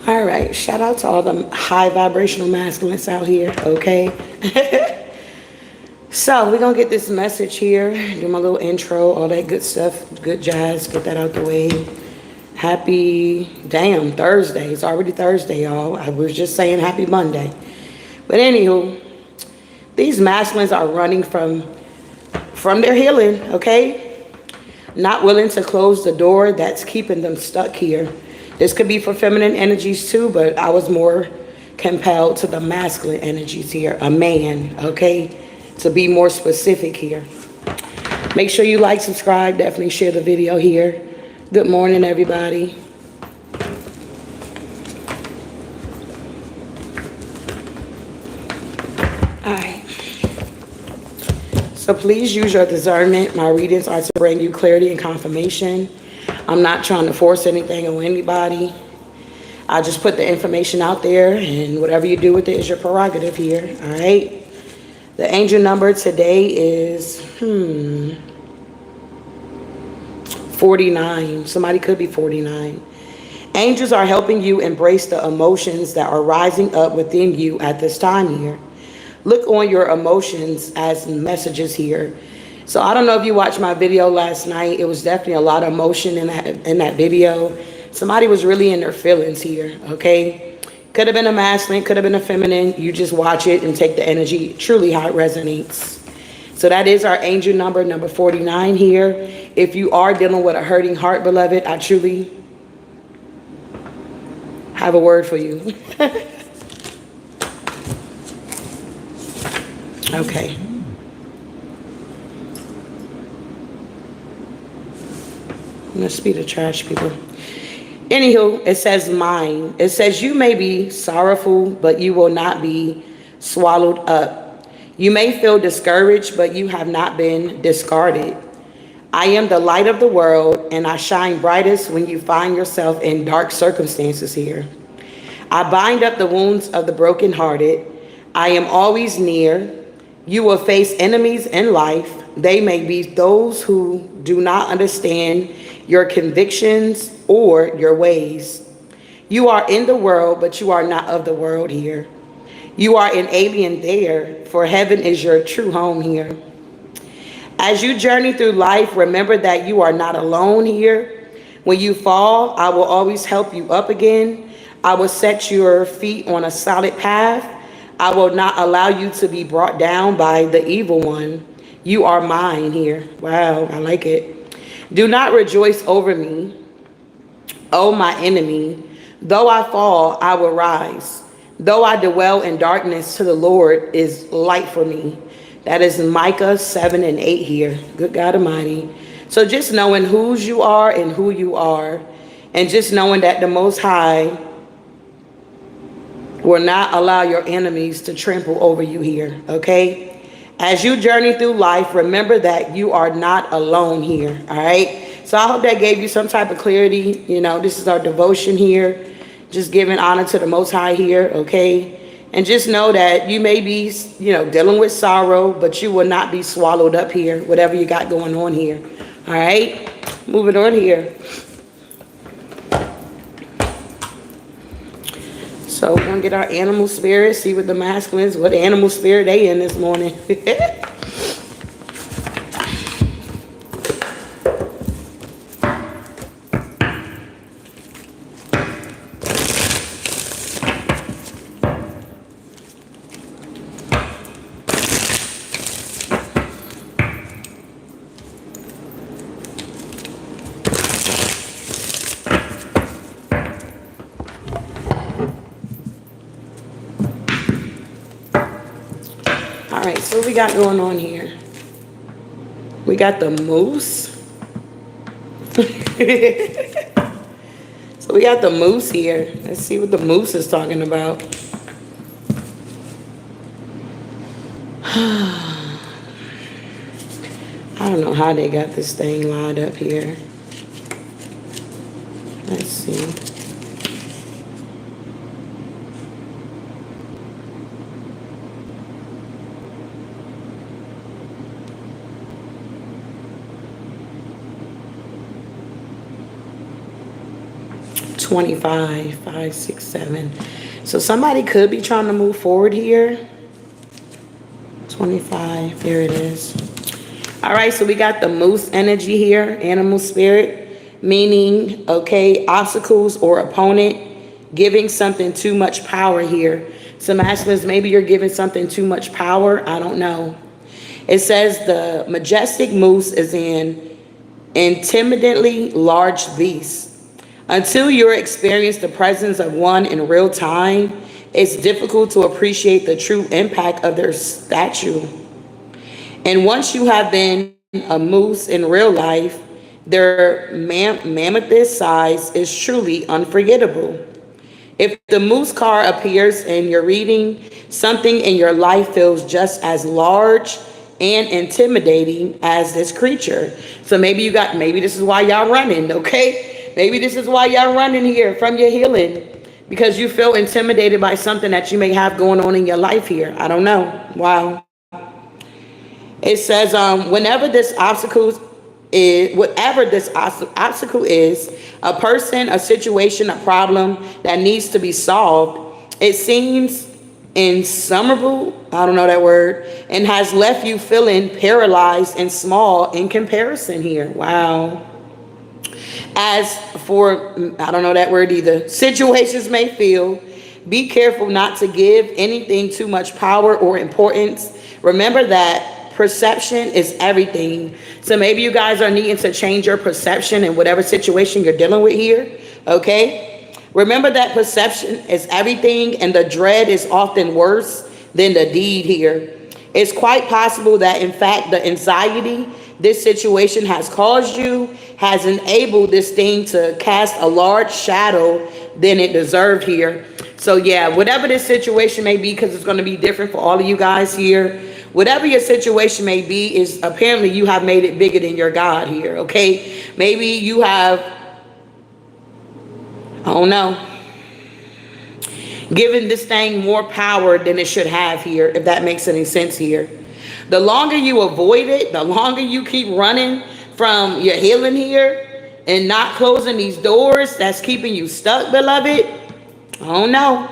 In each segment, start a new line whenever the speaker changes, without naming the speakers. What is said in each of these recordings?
All right, shout out to all the high vibrational masculines out here, okay? So we're gonna get this message here, do my little intro, all that good stuff, good jazz, get that out the way. Happy, damn, Thursday. It's already Thursday, y'all. I was just saying happy Monday. But anywho, these masculines are running from their healing, okay? Not willing to close the door that's keeping them stuck here. This could be for feminine energies too, but I was more compelled to the masculine energies here, a man, okay? To be more specific here. Make sure you like, subscribe, definitely share the video here. Good morning, everybody. All right. So please use your discernment. My readings are to bring you clarity and confirmation. I'm not trying to force anything on anybody. I just put the information out there, and whatever you do with it is your prerogative here, all right? The angel number today is 49. Somebody could be 49. Angels are helping you embrace the emotions that are rising up within you at this time here. Look on your emotions as messages here. So I don't know if you watched my video last night. It was definitely a lot of emotion in that video. Somebody was really in their feelings here, okay? Could have been a masculine, could have been a feminine. You just watch it and take the energy truly how it resonates. So that is our angel number 49 here. If you are dealing with a hurting heart, beloved, I truly have a word for you. Okay. Let's be the trash people. Anywho, it says mine. It says you may be sorrowful, but you will not be swallowed up. You may feel discouraged, but you have not been discarded. I am the light of the world, and I shine brightest when you find yourself in dark circumstances here. I bind up the wounds of the brokenhearted. I am always near. You will face enemies in life. They may be those who do not understand your convictions or your ways. You are in the world, but you are not of the world here. You are an alien there, for heaven is your true home here. As you journey through life, remember that you are not alone here. When you fall, I will always help you up again. I will set your feet on a solid path. I will not allow you to be brought down by the evil one. You are mine here. Wow, I like it. Do not rejoice over me, O my enemy. Though I fall, I will rise. Though I dwell in darkness, to the Lord is light for me. That is Micah 7 and 8 here. Good God Almighty. So just knowing whose you are and who you are, and just knowing that the Most High will not allow your enemies to trample over you here, okay? As you journey through life, remember that you are not alone here, all right? So I hope that gave you some type of clarity. You know, this is our devotion here, just giving honor to the Most High here, okay? And just know that you may be, you know, dealing with sorrow, but you will not be swallowed up here, whatever you got going on here, all right? Moving on here. So we're gonna get our animal spirit, see what the masculines, what animal spirit they in this morning. All right, so what we got going on here? We got the moose. So we got the moose here. Let's see what the moose is talking about. I don't know how they got this thing lined up here. Let's see. 25, 5, 6, 7. So somebody could be trying to move forward here. 25, there it is. All right, so we got the moose energy here, animal spirit, meaning, okay, obstacles or opponent, giving something too much power here. So masculines, maybe you're giving something too much power. I don't know. It says the majestic moose is an intimidatingly large beast. Until you experience the presence of one in real time, it's difficult to appreciate the true impact of their statue. And once you have been a moose in real life, their mammoth size is truly unforgettable. If the moose card appears in your reading, something in your life feels just as large and intimidating as this creature. So maybe this is why y'all running, okay? Maybe this is why y'all running here from your healing, because you feel intimidated by something that you may have going on in your life here. I don't know. Wow. It says, whatever this obstacle is, a person, a situation, a problem that needs to be solved, it seems insurmountable, I don't know that word, and has left you feeling paralyzed and small in comparison here. Wow. As for, I don't know that word either, situations may feel, be careful not to give anything too much power or importance. Remember that perception is everything. So maybe you guys are needing to change your perception in whatever situation you're dealing with here, okay? Remember that perception is everything, and the dread is often worse than the deed here. It's quite possible that, in fact, the anxiety this situation has caused you has enabled this thing to cast a large shadow than it deserved here. So yeah, whatever this situation may be, because it's going to be different for all of you guys here, whatever your situation may be, is apparently you have made it bigger than your God here, okay? Maybe you have, I don't know, given this thing more power than it should have here, if that makes any sense here. The longer you avoid it, the longer you keep running from your healing here and not closing these doors that's keeping you stuck, beloved, I don't know.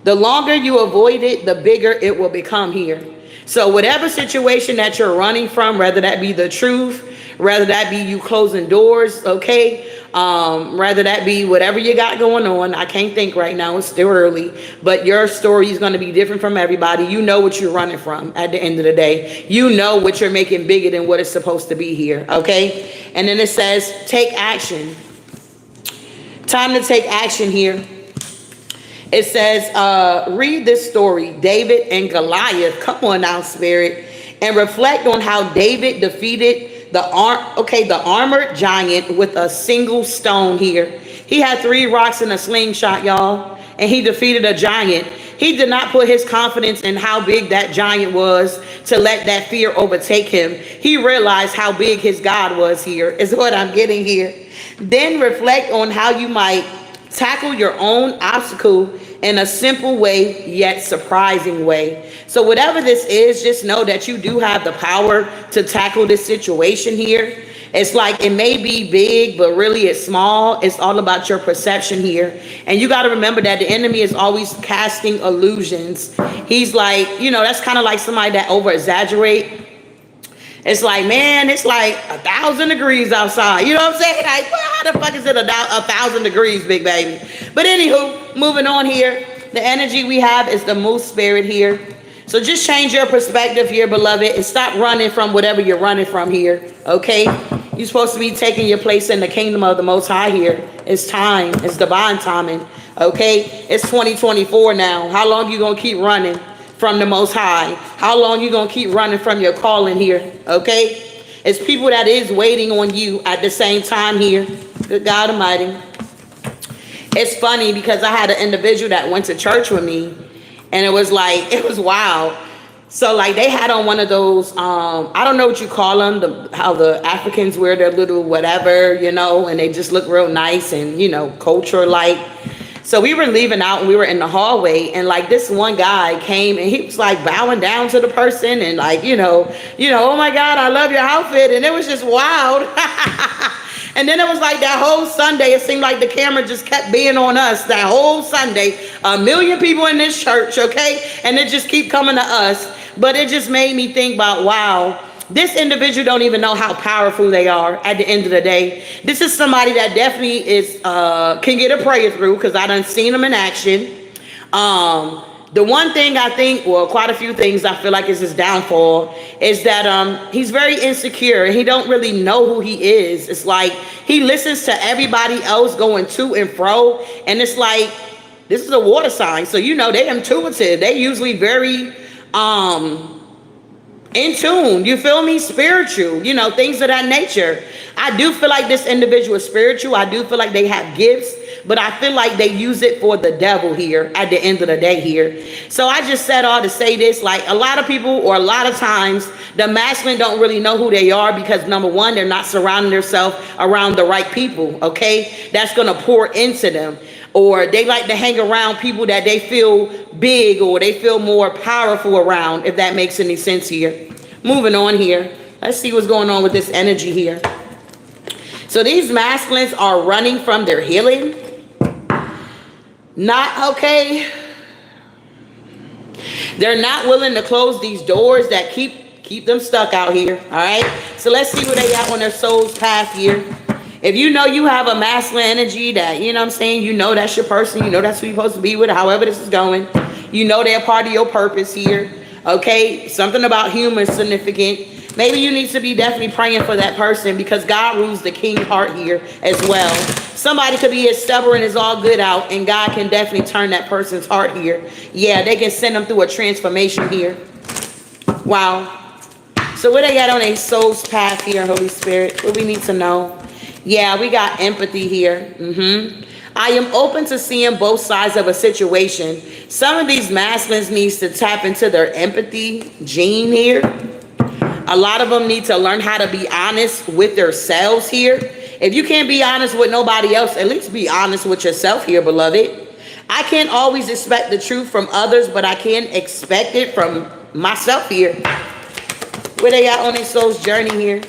The longer you avoid it, the bigger it will become here. So whatever situation that you're running from, whether that be the truth, whether that be you closing doors, okay, whether that be whatever you got going on, I can't think right now, it's still early, but your story is going to be different from everybody. You know what you're running from at the end of the day. You know what you're making bigger than what it's supposed to be here, okay? And then it says, take action. Time to take action here. It says, read this story, David and Goliath. Come on now, Spirit. And reflect on how David defeated the armored giant with a single stone here. He had 3 rocks in a slingshot, y'all, and he defeated a giant. He did not put his confidence in how big that giant was to let that fear overtake him. He realized how big his God was here, is what I'm getting here. Then reflect on how you might tackle your own obstacle in a simple way, yet surprising way. So whatever this is, just know that you do have the power to tackle this situation here. It's like it may be big, but really it's small. It's all about your perception here. And you got to remember that the enemy is always casting illusions. He's like, you know, that's kind of like somebody that over exaggerate. It's like, man, it's like 1,000 degrees outside. You know what I'm saying? Like, well, how the fuck is it 1,000 degrees, big baby? But anywho, moving on here. The energy we have is the moose spirit here. So just change your perspective here, beloved, and stop running from whatever you're running from here, okay? You're supposed to be taking your place in the kingdom of the Most High here. It's time. It's divine timing, okay? It's 2024 now. How long you going to keep running from the Most High? How long you gonna keep running from your calling here, okay? It's people that is waiting on you at the same time here. Good God Almighty. It's funny because I had an individual that went to church with me, and it was wild. So like they had on one of those, I don't know what you call them, how the Africans wear their little whatever, you know, and they just look real nice and, you know, culture-like. So we were leaving out and we were in the hallway, and like this one guy came and he was like bowing down to the person and like, you know, oh my God, I love your outfit. And it was just wild. And then it was like that whole Sunday, it seemed like the camera just kept being on us that whole Sunday. 1 million people in this church, okay? And it just keep coming to us. But it just made me think about, wow, this individual don't even know how powerful they are at the end of the day. This is somebody that definitely is can get a prayer through, because I done seen them in action. The one thing I think, well, quite a few things I feel like is his downfall, is that he's very insecure. He don't really know who he is. It's like he listens to everybody else going to and fro, and it's like, this is a water sign, so you know they're intuitive. They usually very in tune, you feel me, spiritual, you know, things of that nature. I do feel like this individual is spiritual. I do feel like they have gifts, but I feel like they use it for the devil here at the end of the day here. So I just said all to say this, like a lot of people, or a lot of times, the masculine don't really know who they are, because number one, they're not surrounding themselves around the right people, okay, that's going to pour into them. Or they like to hang around people that they feel big, or they feel more powerful around, if that makes any sense here. Moving on here. Let's see what's going on with this energy here. So these masculines are running from their healing. Not okay. They're not willing to close these doors that keep them stuck out here. All right. So let's see where they at on their soul's path here. If you know you have a masculine energy that, you know what I'm saying, you know that's your person, you know that's who you're supposed to be with, however this is going, you know they're part of your purpose here, okay? Something about humor is significant. Maybe you need to be definitely praying for that person, because God rules the king heart here as well. Somebody could be as stubborn as all good out, and God can definitely turn that person's heart here. Yeah, they can send them through a transformation here. Wow. So where they at on a soul's path here, Holy Spirit? What we need to know? Yeah, we got empathy here. I am open to seeing both sides of a situation. Some of these masculines needs to tap into their empathy gene here. A lot of them need to learn how to be honest with themselves here. If you can't be honest with nobody else, at least be honest with yourself here, beloved. I can't always expect the truth from others, but I can expect it from myself here. Where they at on their soul's journey here?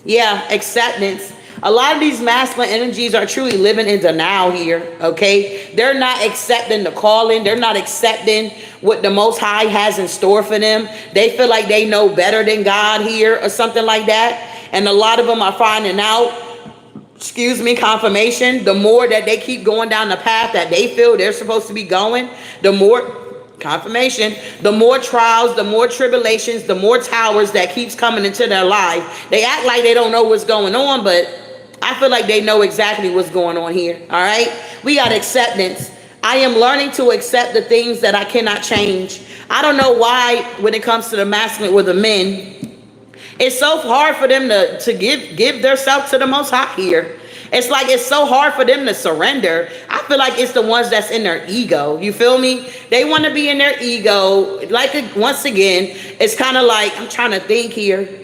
Yeah, acceptance. A lot of these masculine energies are truly living in denial here, okay? They're not accepting the calling. They're not accepting what the Most High has in store for them. They feel like they know better than God here or something like that. And a lot of them are finding out, confirmation. The more that they keep going down the path that they feel they're supposed to be going, the more confirmation, the more trials, the more tribulations, the more towers that keeps coming into their life. They act like they don't know what's going on, but I feel like they know exactly what's going on here. All right. We got acceptance. I am learning to accept the things that I cannot change. I don't know why when it comes to the masculine or the men, it's so hard for them to give themselves to the Most High here. It's like it's so hard for them to surrender. I feel like it's the ones that's in their ego. You feel me? They want to be in their ego. Like, once again, it's kind of like, I'm trying to think here.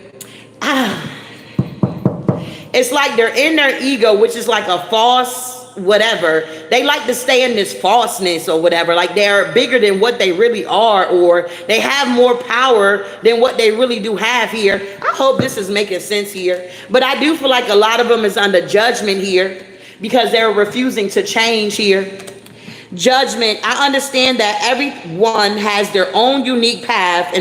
It's like they're in their ego, which is like a false whatever. They like to stay in this falseness or whatever. Like they're bigger than what they really are, or they have more power than what they really do have here. I hope this is making sense here. But I do feel like a lot of them is under judgment here because they're refusing to change here. Judgment. I understand that everyone has their own unique path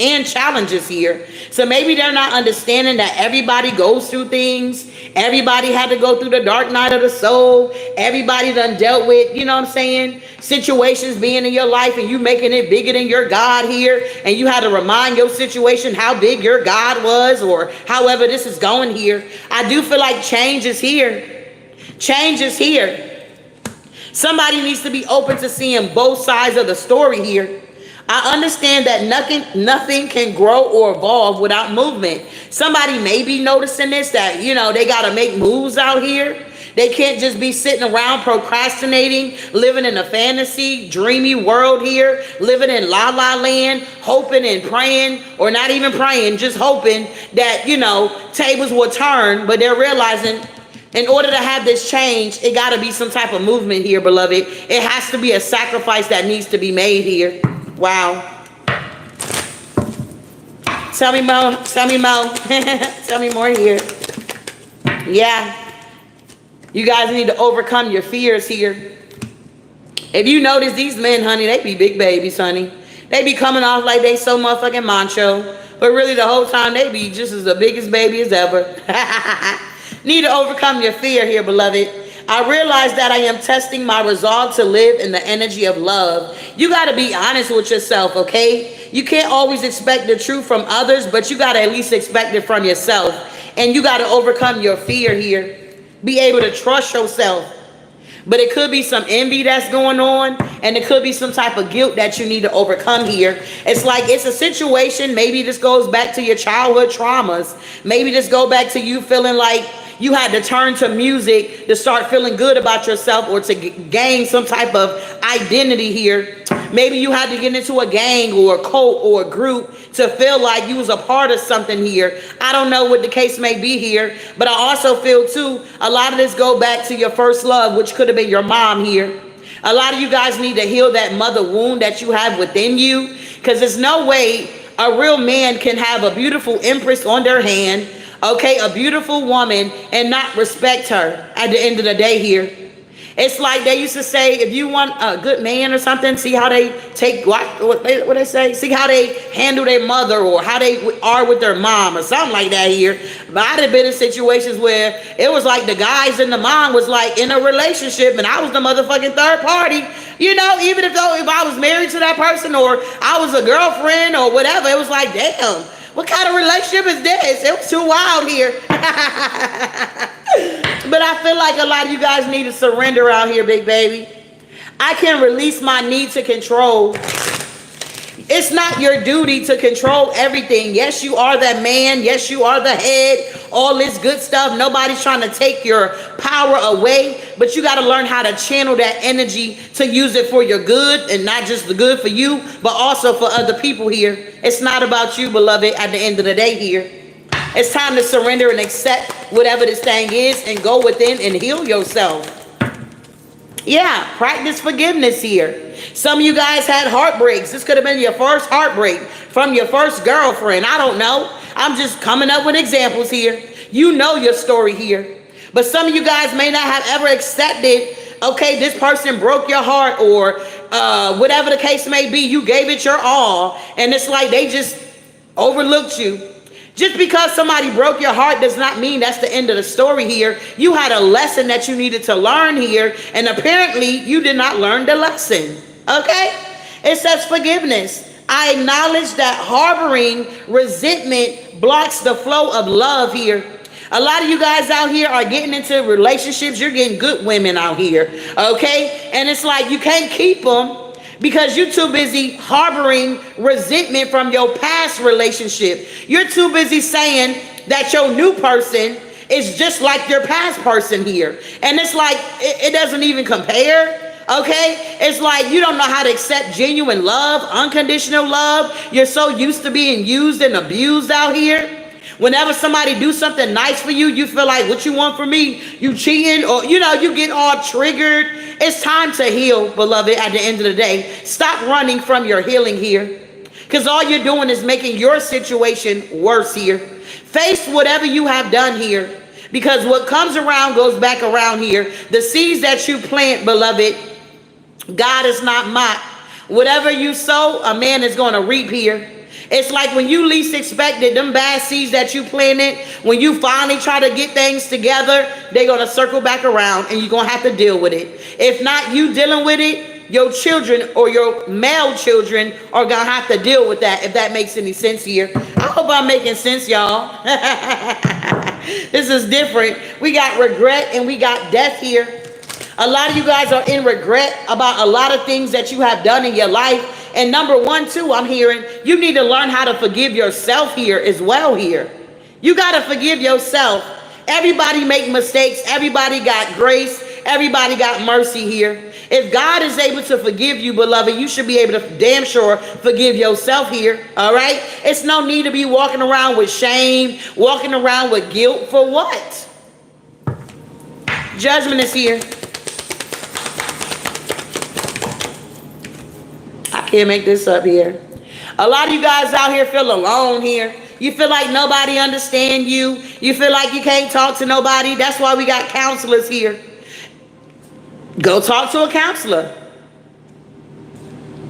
and challenges here. So maybe they're not understanding that everybody goes through things. Everybody had to go through the dark night of the soul. Everybody done dealt with, you know what I'm saying, situations being in your life and you making it bigger than your God here. And you had to remind your situation how big your God was, or however this is going here. I do feel like change is here. Change is here. Somebody needs to be open to seeing both sides of the story here. I understand that nothing can grow or evolve without movement. Somebody may be noticing this, that, you know, they got to make moves out here. They can't just be sitting around procrastinating, living in a fantasy, dreamy world here, living in la la land, hoping and praying, or not even praying, just hoping that, you know, tables will turn. But they're realizing in order to have this change, it got to be some type of movement here, beloved. It has to be a sacrifice that needs to be made here. Wow. Tell me more. Tell me more. Tell me more here. Yeah. You guys need to overcome your fears here. If you notice, these men, honey, they be big babies, honey. They be coming off like they so motherfucking macho. But really the whole time they be just as the biggest baby as ever. Need to overcome your fear here, beloved. I realize that I am testing my resolve to live in the energy of love. You got to be honest with yourself, okay? You can't always expect the truth from others, but you got to at least expect it from yourself. And you got to overcome your fear here. Be able to trust yourself. But it could be some envy that's going on, and it could be some type of guilt that you need to overcome here. It's like it's a situation. Maybe this goes back to your childhood traumas. Maybe this go back to you feeling like you had to turn to music to start feeling good about yourself, or to gain some type of identity here. Maybe you had to get into a gang or a cult or a group to feel like you was a part of something here. I don't know what the case may be here, but I also feel too, a lot of this go back to your first love, which could have been your mom here. A lot of you guys need to heal that mother wound that you have within you, because there's no way a real man can have a beautiful empress on their hand, okay, a beautiful woman, and not respect her at the end of the day here. It's like they used to say, if you want a good man or something, see how they take, what they say? See how they handle their mother, or how they are with their mom, or something like that here. But I'd have been in situations where it was like the guys and the mom was like in a relationship, and I was the motherfucking third party. You know, even if I was married to that person, or I was a girlfriend or whatever, it was like, damn, what kind of relationship is this? It was too wild here. But I feel like a lot of you guys need to surrender out here, big baby. I can release my need to control. It's not your duty to control everything. Yes, you are that man. Yes, you are the head. All this good stuff. Nobody's trying to take your power away. But you got to learn how to channel that energy to use it for your good, and not just the good for you, but also for other people here. It's not about you, beloved, at the end of the day here. It's time to surrender and accept whatever this thing is, and go within and heal yourself. Yeah, practice forgiveness here. Some of you guys had heartbreaks. This could have been your first heartbreak from your first girlfriend. I don't know. I'm just coming up with examples here. You know your story here. But some of you guys may not have ever accepted, okay, this person broke your heart, or whatever the case may be. You gave it your all, and it's like they just overlooked you. Just because somebody broke your heart does not mean that's the end of the story here. You had a lesson that you needed to learn here, and apparently you did not learn the lesson. Okay? It says forgiveness. I acknowledge that harboring resentment blocks the flow of love here. A lot of you guys out here are getting into relationships. You're getting good women out here. Okay? And it's like you can't keep them, because you're too busy harboring resentment from your past relationship. You're too busy saying that your new person is just like your past person here. And it's like, it doesn't even compare. Okay? It's like you don't know how to accept genuine love, unconditional love. You're so used to being used and abused out here. Whenever somebody do something nice for you, you feel like, what you want from me? You cheating? Or, you know, you get all triggered. It's time to heal, beloved, at the end of the day. Stop running from your healing here, because all you're doing is making your situation worse here. Face whatever you have done here, because what comes around goes back around here. The seeds that you plant, beloved, God is not mocked. Whatever you sow, a man is going to reap here. It's like when you least expected, them bad seeds that you planted, when you finally try to get things together, they're going to circle back around, and you're going to have to deal with it. If not you dealing with it, your children or your male children are going to have to deal with that, if that makes any sense here. I hope I'm making sense, y'all. This is different. We got regret and we got death here. A lot of you guys are in regret about a lot of things that you have done in your life. And number one, too, I'm hearing you need to learn how to forgive yourself here as well here. You got to forgive yourself. Everybody make mistakes. Everybody got grace. Everybody got mercy here. If God is able to forgive you, beloved, you should be able to damn sure forgive yourself here. All right? It's no need to be walking around with shame, walking around with guilt. For what? Judgment is here. I can't make this up here. A lot of you guys out here feel alone here. You feel like nobody understands you. You feel like you can't talk to nobody. That's why we got counselors here. Go talk to a counselor.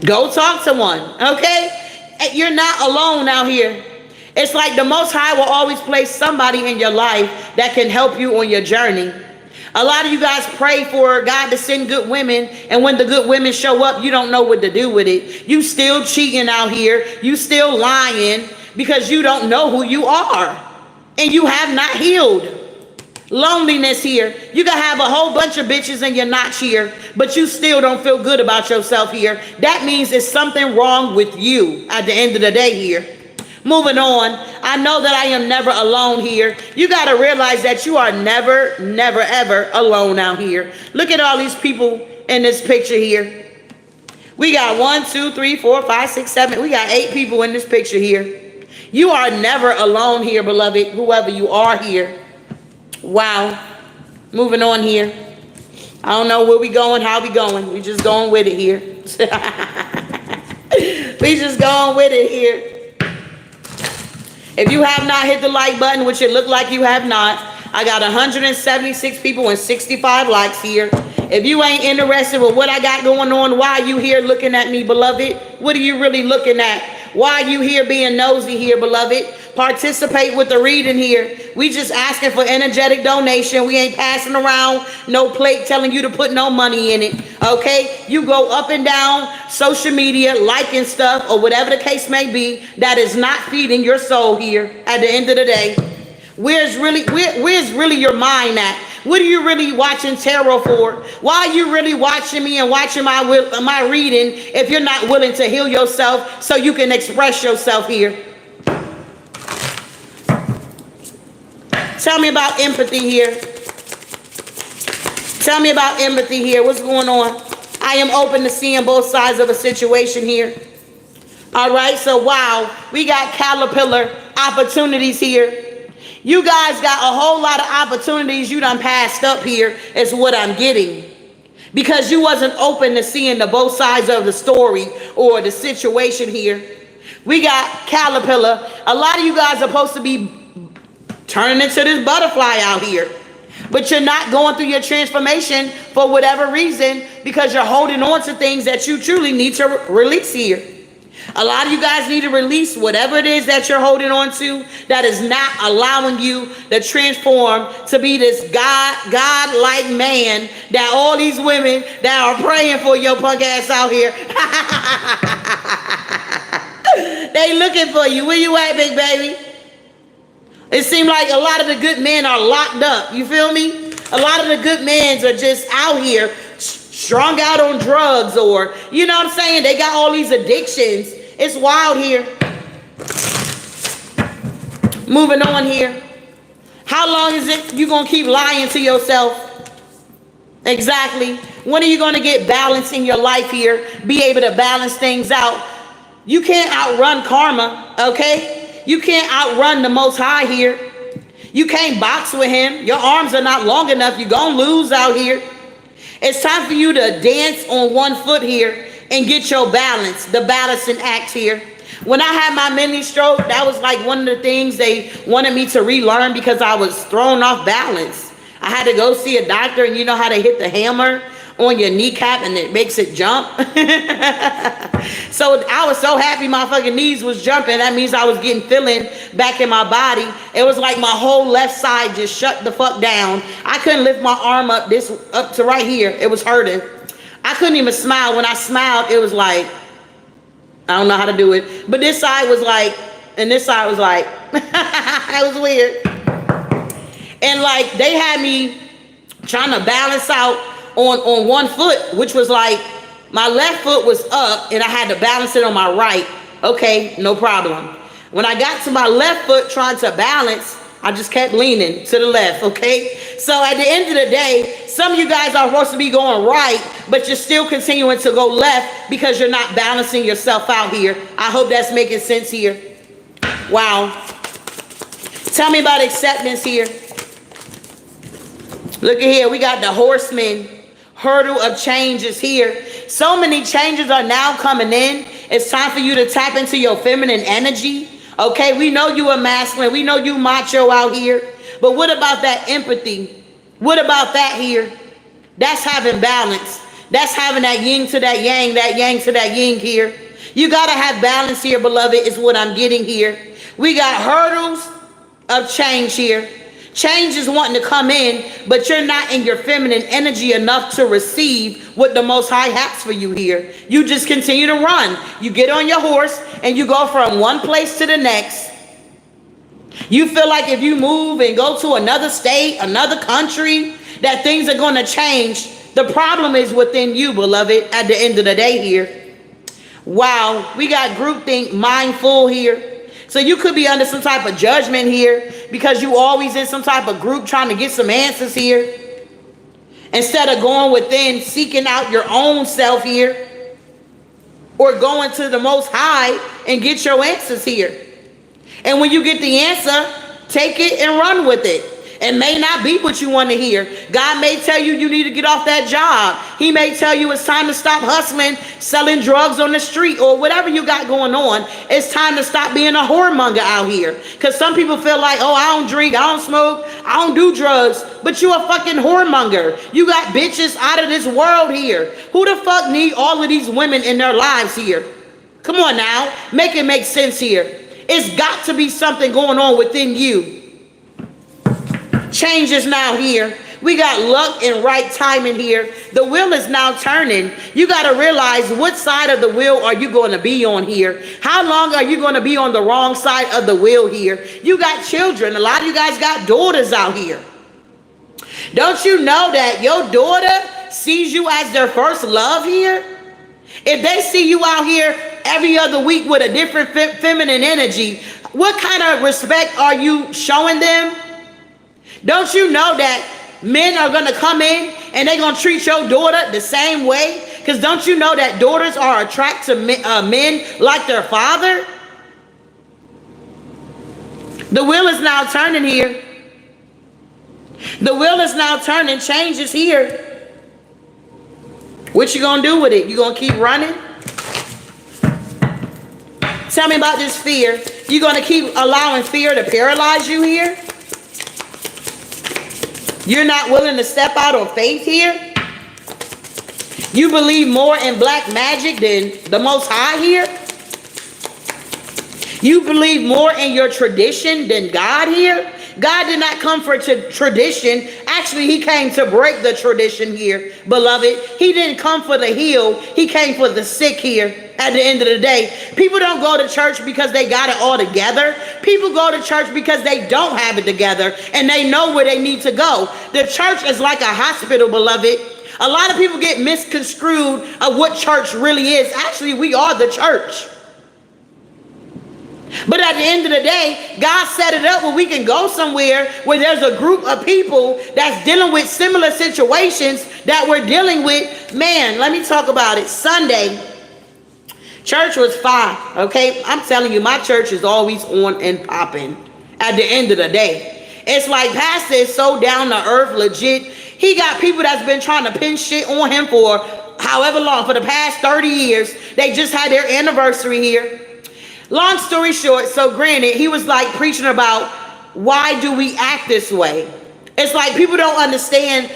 Go talk to one, okay? You're not alone out here. It's like the Most High will always place somebody in your life that can help you on your journey. A lot of you guys pray for God to send good women, and when the good women show up, you don't know what to do with it. You still cheating out here. You still lying because you don't know who you are, and you have not healed. Loneliness here. You can have a whole bunch of bitches and you're not here, but you still don't feel good about yourself here. That means there's something wrong with you at the end of the day here. Moving on, I know that I am never alone here. You got to realize that you are never, never, ever alone out here. Look at all these people in this picture here. We got 1, 2, 3, 4, 5, 6, 7. We got 8 people in this picture here. You are never alone here, beloved, whoever you are here. Wow. Moving on here. I don't know where we going, how we going. We just going with it here. We just going with it here. If you have not hit the like button, which it looked like you have not, I got 176 people and 65 likes here. If you ain't interested with what I got going on, why are you here looking at me, beloved? What are you really looking at? Why are you here being nosy here, beloved? Participate with the reading here. We just asking for energetic donation. We ain't passing around no plate telling you to put no money in it, okay? You go up and down social media, liking stuff or whatever the case may be that is not feeding your soul here at the end of the day. Where's really your mind at? What are you really watching tarot for? Why are you really watching me and watching my reading if you're not willing to heal yourself so you can express yourself here? Tell me about empathy here. Tell me about empathy here. What's going on? I am open to seeing both sides of a situation here. All right, so wow, we got caterpillar opportunities here. You guys got a whole lot of opportunities you done passed up here is what I'm getting. Because you wasn't open to seeing the both sides of the story or the situation here. We got caterpillar. A lot of you guys are supposed to be turning into this butterfly out here. But you're not going through your transformation for whatever reason because you're holding on to things that you truly need to release here. A lot of you guys need to release whatever it is that you're holding on to that is not allowing you to transform to be this God-like man that all these women that are praying for your punk ass out here. They looking for you. Where you at, big baby? It seems like a lot of the good men are locked up. You feel me? A lot of the good men are just out here strung out on drugs or, you know what I'm saying? They got all these addictions. It's wild here. Moving on here. How long is it you going to keep lying to yourself? Exactly. When are you going to get balance in your life here? Be able to balance things out. You can't outrun karma, okay? You can't outrun the Most High here. You can't box with him. Your arms are not long enough. You're going to lose out here. It's time for you to dance on one foot here and get your balance, the balancing act here. When I had my mini stroke, that was like one of the things they wanted me to relearn because I was thrown off balance. I had to go see a doctor, and you know how they hit the hammer on your kneecap and it makes it jump. So I was so happy my fucking knees was jumping. That means I was getting feeling back in my body. It was like my whole left side just shut the fuck down. I couldn't lift my arm up to right here. It was hurting. I couldn't even smile. When I smiled, it was like, I don't know how to do it. But this side was like, and this side was like, it was weird. And like they had me trying to balance out on one foot, which was like my left foot was up and I had to balance it on my right. Okay, no problem. When I got to my left foot trying to balance, I just kept leaning to the left, okay? So at the end of the day, some of you guys are supposed to be going right, but you're still continuing to go left because you're not balancing yourself out here. I hope that's making sense here. Wow. Tell me about acceptance here. Look at here. We got the horseman. Hurdle of change is here. So many changes are now coming in. It's time for you to tap into your feminine energy. Okay, we know you are masculine. We know you macho out here. But what about that empathy? What about that here? That's having balance. That's having that yin to that yang to that yin here. You got to have balance here, beloved, is what I'm getting here. We got hurdles of change here. Change is wanting to come in, but you're not in your feminine energy enough to receive what the Most High has for you here. You just continue to run. You get on your horse and you go from one place to the next. You feel like if you move and go to another state, another country, that things are going to change. The problem is within you, beloved, at the end of the day here. Wow, we got groupthink, mindful here. So you could be under some type of judgment here because you always in some type of group trying to get some answers here. Instead of going within, seeking out your own self here, or going to the Most High and get your answers here. And when you get the answer, take it and run with it. It may not be what you want to hear. God may tell you you need to get off that job. He may tell you it's time to stop hustling, selling drugs on the street, or whatever you got going on. It's time to stop being a whoremonger out here. Because some people feel like, oh, I don't drink, I don't smoke, I don't do drugs. But you a fucking whoremonger. You got bitches out of this world here. Who the fuck need all of these women in their lives here? Come on now. Make it make sense here. It's got to be something going on within you. Change is now here. We got luck and right timing here. The wheel is now turning. You got to realize what side of the wheel are you going to be on here? How long are you going to be on the wrong side of the wheel here? You got children. A lot of you guys got daughters out here. Don't you know that your daughter sees you as their first love here? If they see you out here every other week with a different feminine energy, what kind of respect are you showing them? Don't you know that men are going to come in and they're going to treat your daughter the same way? Because don't you know that daughters are attracted to men like their father? The wheel is now turning here. The wheel is now turning. Change is here. What you going to do with it? You going to keep running? Tell me about this fear. You going to keep allowing fear to paralyze you here? You're not willing to step out on faith here? You believe more in black magic than the Most High here? You believe more in your tradition than God here? God did not come for tradition. Actually, he came to break the tradition here, beloved. He didn't come for the healed. He came for the sick here. At the end of the day, people don't go to church because they got it all together. People go to church because they don't have it together and they know where they need to go. The church is like a hospital, beloved. A lot of people get misconstrued of what church really is. Actually, we are the church. But at the end of the day, God set it up where we can go somewhere where there's a group of people that's dealing with similar situations that we're dealing with. Man, let me talk about it. Sunday, church was fine, okay? I'm telling you, my church is always on and popping at the end of the day. It's like Pastor is so down to earth, legit. He got people that's been trying to pin shit on him for however long, for the past 30 years. They just had their anniversary here. Long story short, so granted, he was like preaching about why do we act this way? It's like people don't understand,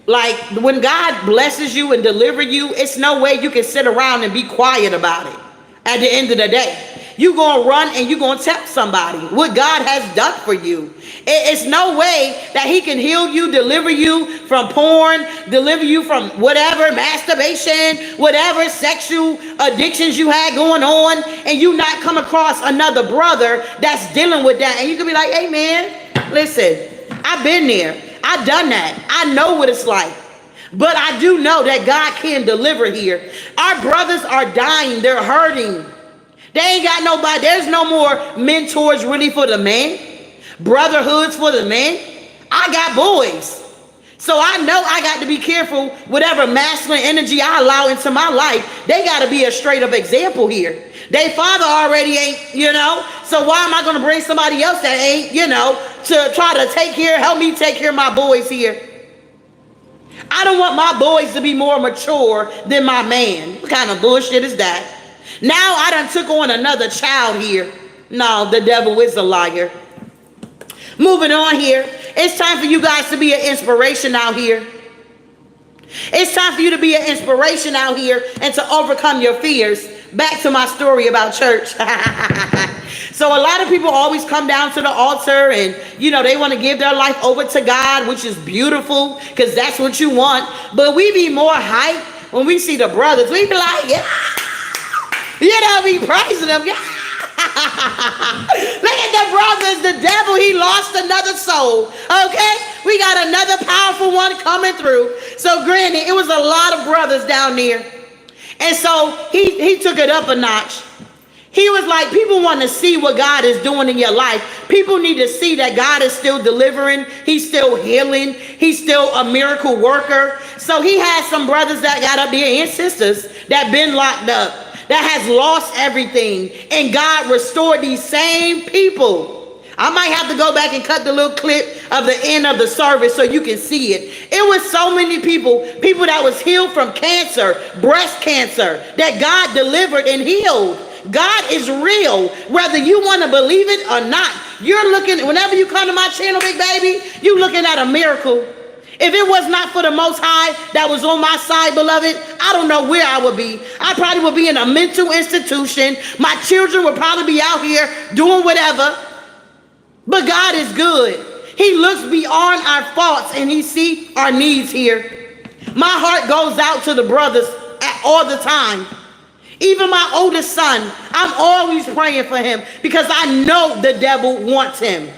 like when God blesses you and deliver you, it's no way you can sit around and be quiet about it. At the end of the day, you're going to run and you're going to tell somebody what God has done for you. It's no way that he can heal you, deliver you from porn, deliver you from whatever, masturbation, whatever sexual addictions you had going on, and you not come across another brother that's dealing with that. And you can be like, hey man, listen, I've been there. I've done that. I know what it's like. But I do know that God can deliver here. Our brothers are dying. They're hurting. They ain't got nobody. There's no more mentors really for the men. Brotherhoods for the men. I got boys. So I know I got to be careful. Whatever masculine energy I allow into my life, they got to be a straight up example here. They father already ain't, you know. So why am I going to bring somebody else that ain't, you know, to try to help me take care of my boys here? I don't want my boys to be more mature than my man. What kind of bullshit is that? Now I done took on another child here. No, the devil is a liar. Moving on here. It's time for you guys to be an inspiration out here. It's time for you to be an inspiration out here and to overcome your fears. Back to my story about church. So a lot of people always come down to the altar and, you know, they want to give their life over to God, which is beautiful because that's what you want. But we be more hyped when we see the brothers. We be like, yeah, you know, be praising them. Yeah. Look at the brothers. The devil, he lost another soul. Okay, we got another powerful one coming through. So granted, it was a lot of brothers down there, and so he took it up a notch. He was like, people want to see what God is doing in your life. People need to see that God is still delivering. He's still healing. He's still a miracle worker. So he had some brothers that got up there and sisters that been locked up, that has lost everything, and God restored these same people. I might have to go back and cut the little clip of the end of the service so you can see it. It was so many people that was healed from cancer, breast cancer, that God delivered and healed. God is real, whether you want to believe it or not. You're looking, whenever you come to my channel, big baby, you're looking at a miracle. If it was not for the Most High that was on my side, beloved, I don't know where I would be. I probably would be in a mental institution. My children would probably be out here doing whatever. But God is good. He looks beyond our faults and he sees our needs here. My heart goes out to the brothers all the time. Even my oldest son, I'm always praying for him because I know the devil wants him.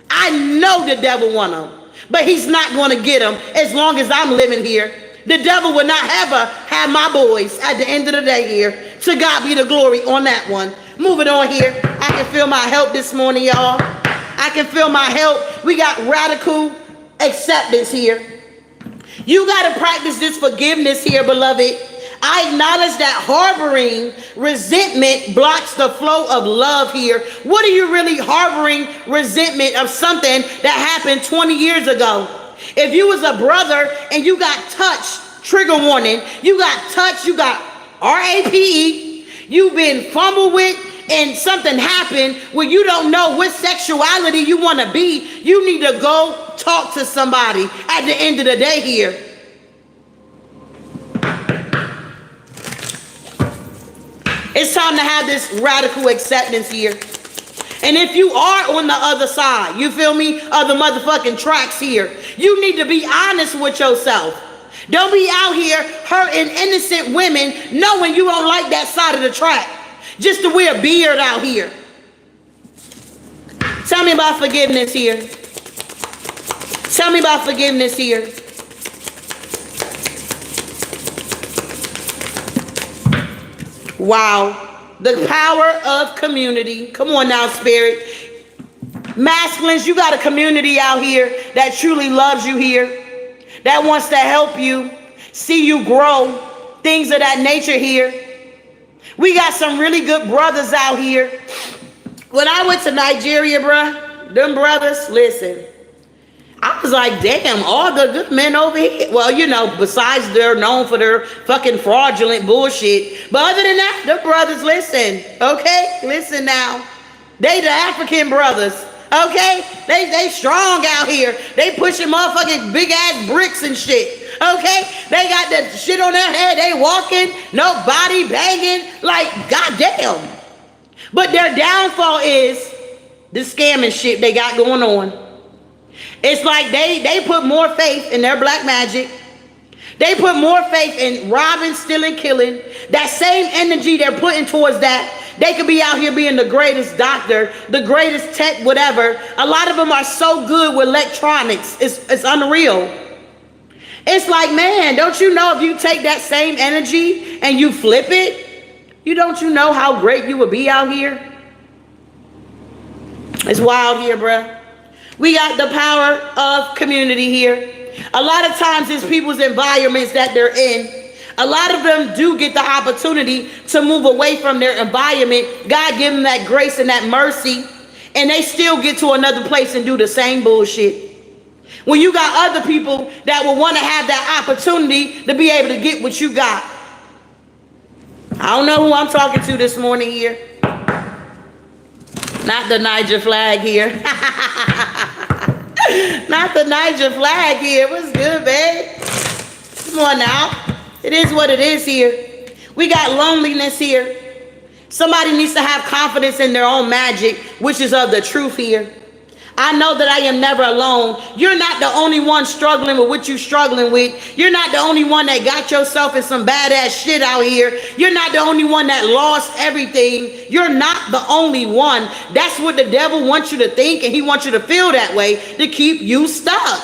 I know the devil wants him. But he's not going to get him as long as I'm living here. The devil will not ever have my boys at the end of the day here. To God be the glory on that one. Moving on here. I can feel my help this morning, y'all. I can feel my help. We got radical acceptance here. You got to practice this forgiveness here, beloved. I acknowledge that harboring resentment blocks the flow of love here. What are you really harboring resentment of something that happened 20 years ago? If you was a brother and you got touched, trigger warning, you got touched, you got RAPE, you've been fumbled with, and something happened where you don't know what sexuality you want to be, you need to go talk to somebody at the end of the day here. It's time to have this radical acceptance here. And if you are on the other side, you feel me, of the motherfucking tracks here, you need to be honest with yourself. Don't be out here hurting innocent women knowing you don't like that side of the track. Just to wear a beard out here. Tell me about forgiveness here. Tell me about forgiveness here. Wow, the power of community. Come on now, spirit. Masculines, you got a community out here that truly loves you here, that wants to help you, see you grow, things of that nature here. We got some really good brothers out here. When I went to Nigeria, bruh, them brothers, listen, I was like, damn, all the good men over here. Well, you know, besides they're known for their fucking fraudulent bullshit. But other than that, the brothers, listen, okay? Listen now. They the African brothers, okay? They strong out here. They pushing motherfucking big ass bricks and shit, okay? They got that shit on their head. They walking, no body banging, like, goddamn. But their downfall is the scamming shit they got going on. It's like they put more faith in their black magic. They put more faith in robbing, stealing, killing. That same energy they're putting towards that, they could be out here being the greatest doctor, the greatest tech, whatever. A lot of them are so good with electronics. It's unreal. It's like, man, don't you know if you take that same energy and you flip it, you know how great you would be out here? It's wild here, bruh. We got the power of community here. A lot of times it's people's environments that they're in. A lot of them do get the opportunity to move away from their environment. God give them that grace and that mercy, and they still get to another place and do the same bullshit. When you got other people that will want to have that opportunity to be able to get what you got. I don't know who I'm talking to this morning here. Not the Niger flag here. Not the Niger flag here. What's good, babe? Come on now. It is what it is here. We got loneliness here. Somebody needs to have confidence in their own magic, which is of the truth here. I know that I am never alone. You're not the only one struggling with what you're struggling with. You're not the only one that got yourself in some badass shit out here. You're not the only one that lost everything. You're not the only one. That's what the devil wants you to think, and he wants you to feel that way to keep you stuck.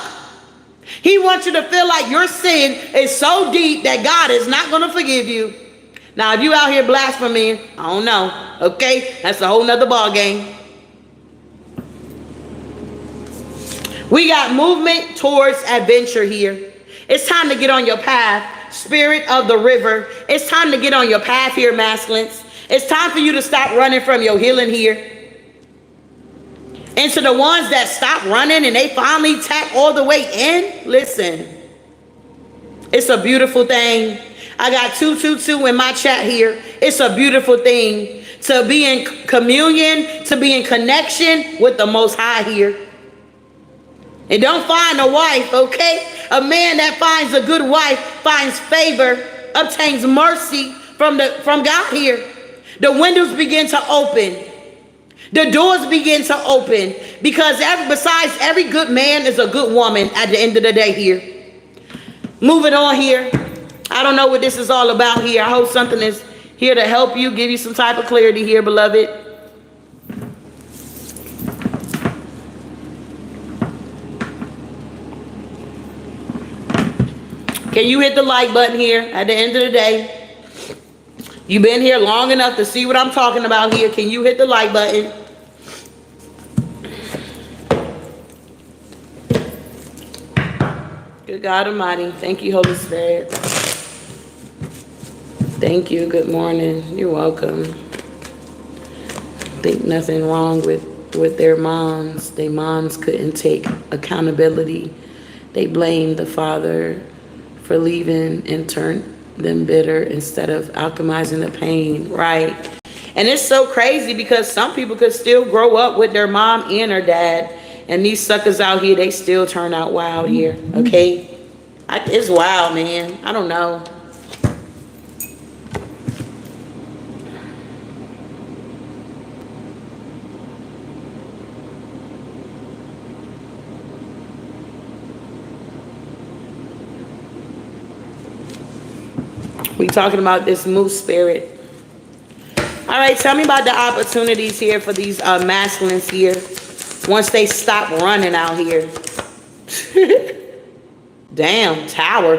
He wants you to feel like your sin is so deep that God is not going to forgive you. Now, if you out here blaspheming, I don't know. Okay? That's a whole nother ball game. We got movement towards adventure here. It's time to get on your path. Spirit of the river. It's time to get on your path here, masculines. It's time for you to stop running from your healing here. And to the ones that stop running and they finally tap all the way in, listen. It's a beautiful thing. I got 222 in my chat here. It's a beautiful thing to be in communion, to be in connection with the Most High here. And don't find a wife, okay? A man that finds a good wife finds favor, obtains mercy from God here. The windows begin to open. The doors begin to open, because besides every good man is a good woman at the end of the day here. Moving on here. I don't know what this is all about here. I hope something is here to help you, give you some type of clarity here, beloved. Can you hit the like button here at the end of the day? You've been here long enough to see what I'm talking about here. Can you hit the like button? Good God Almighty. Thank you, Holy Spirit. Thank you. Good morning. You're welcome. Think nothing wrong with their moms. Their moms couldn't take accountability. They blamed the father for leaving and turned them bitter instead of alchemizing the pain, right? And it's so crazy because some people could still grow up with their mom and their dad, and these suckers out here, they still turn out wild here, okay? It's wild, man. I don't know. We talking about this moose spirit. All right, tell me about the opportunities here for these masculines here once they stop running out here. Damn, tower.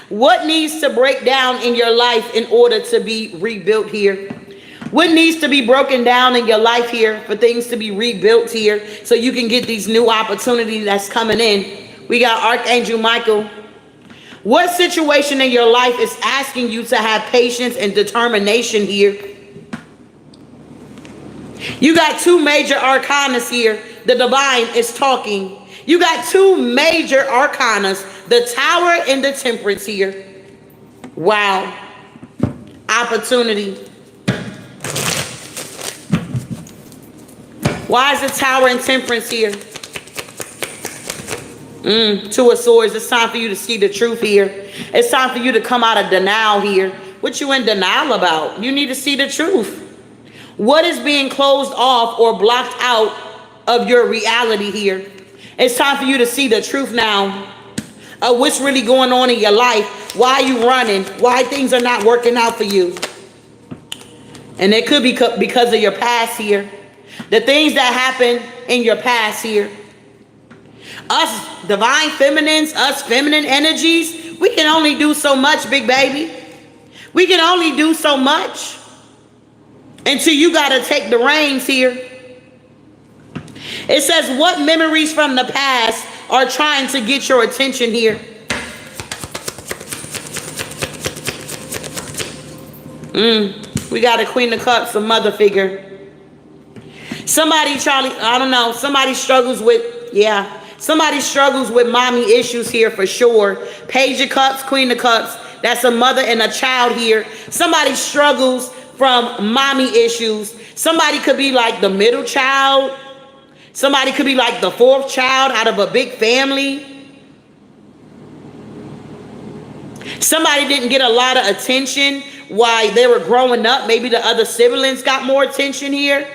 What needs to break down in your life in order to be rebuilt here? What needs to be broken down in your life here for things to be rebuilt here so you can get these new opportunities that's coming in? We got Archangel Michael. What situation in your life is asking you to have patience and determination here? You got two major arcanas here. The divine is talking. You got two major arcanas, the Tower and the Temperance here. Wow. Opportunity. Why is the Tower and Temperance here? Two of Swords. It's time for you to see the truth here. It's time for you to come out of denial here. What you in denial about? You need to see the truth. What is being closed off or blocked out of your reality here? It's time for you to see the truth now. What's really going on in your life? Why are you running? Why things are not working out for you? And it could be because of your past here. The things that happened in your past here. Us divine feminines, us feminine energies, we can only do so much, big baby. We can only do so much until you got to take the reins here. It says, what memories from the past are trying to get your attention here? We got a Queen of Cups, a mother figure. Somebody, Charlie, I don't know, somebody struggles with, somebody struggles with mommy issues here for sure. Page of Cups, Queen of Cups. That's a mother and a child here. Somebody struggles from mommy issues. Somebody could be like the middle child. Somebody could be like the fourth child out of a big family. Somebody didn't get a lot of attention while they were growing up. Maybe the other siblings got more attention here.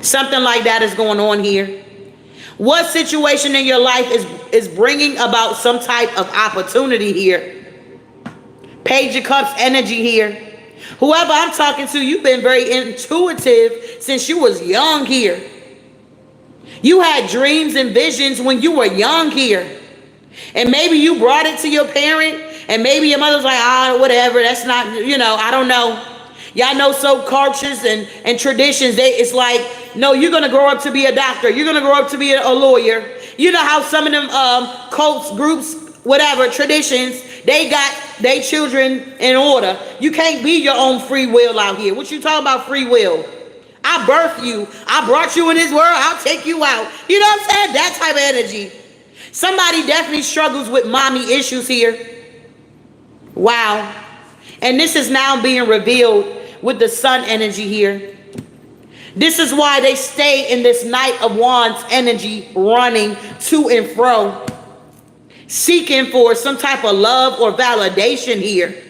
Something like that is going on here. What situation in your life is bringing about some type of opportunity here? Page of Cups energy here. Whoever I'm talking to, you've been very intuitive since you was young here. You had dreams and visions when you were young here. And maybe you brought it to your parent, and maybe your mother's like, whatever, that's not, I don't know. Y'all know so cultures and traditions, it's like, no, you're going to grow up to be a doctor. You're going to grow up to be a lawyer. You know how some of them cults, groups, whatever, traditions, they got their children in order. You can't be your own free will out here. What you talking about free will? I birthed you. I brought you in this world. I'll take you out. You know what I'm saying? That type of energy. Somebody definitely struggles with mommy issues here. Wow. And this is now being revealed with the sun energy here. This is why they stay in this Knight of Wands energy, running to and fro, seeking for some type of love or validation here.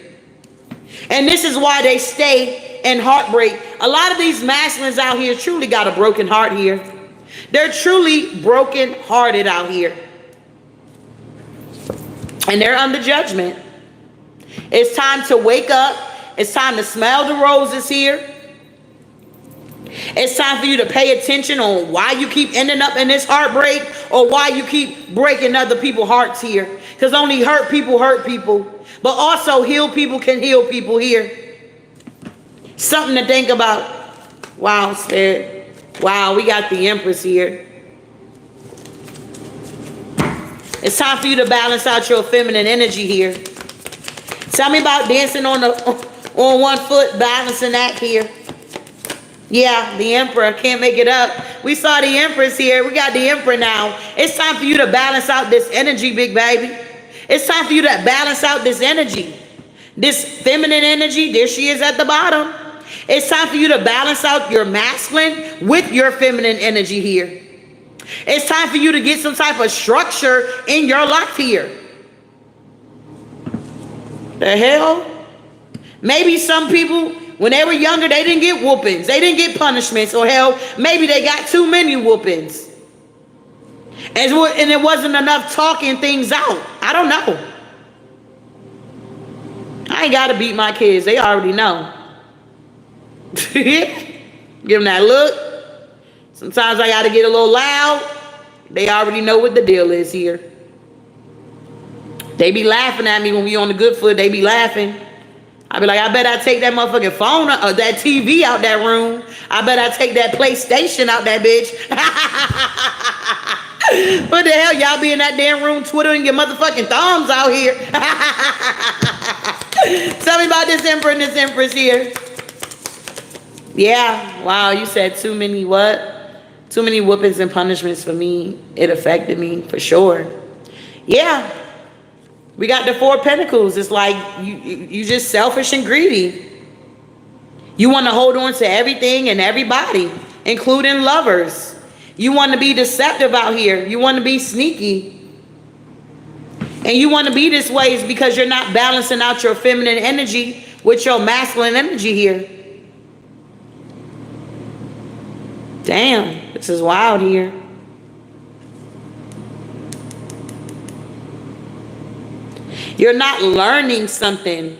And this is why they stay in heartbreak. A lot of these masculines out here truly got a broken heart here. They're truly broken hearted out here. And they're under judgment. It's time to wake up. It's time to smell the roses here. It's time for you to pay attention on why you keep ending up in this heartbreak, or why you keep breaking other people's hearts here. Because only hurt people. But also heal people can heal people here. Something to think about. Wow, Spirit. Wow, we got the Empress here. It's time for you to balance out your feminine energy here. Tell me about dancing on one foot, balancing that here. Yeah, the Emperor, can't make it up. We saw the Empress here. We got the Emperor now. It's time for you to balance out this energy, big baby. It's time for you to balance out this energy. This feminine energy, there she is at the bottom. It's time for you to balance out your masculine with your feminine energy here. It's time for you to get some type of structure in your life here. The hell? Maybe some people, when they were younger, they didn't get whoopings. They didn't get punishments. Or hell, maybe they got too many whoopings. And it wasn't enough talking things out. I don't know. I ain't got to beat my kids. They already know. Give them that look. Sometimes I got to get a little loud. They already know what the deal is here. They be laughing at me when we on the good foot. They be laughing. I be like, I bet I take that motherfucking phone or that TV out that room. I bet I take that PlayStation out that bitch. What the hell? Y'all be in that damn room twiddling your motherfucking thumbs out here. Tell me about this Emperor and this Empress here. Yeah. Wow. You said too many what? Too many whoopings and punishments for me. It affected me for sure. Yeah. We got the Four of Pentacles. It's like you just selfish and greedy. You want to hold on to everything and everybody, including lovers. You want to be deceptive out here. You want to be sneaky. And you want to be this way is because you're not balancing out your feminine energy with your masculine energy here. Damn, this is wild here. You're not learning something.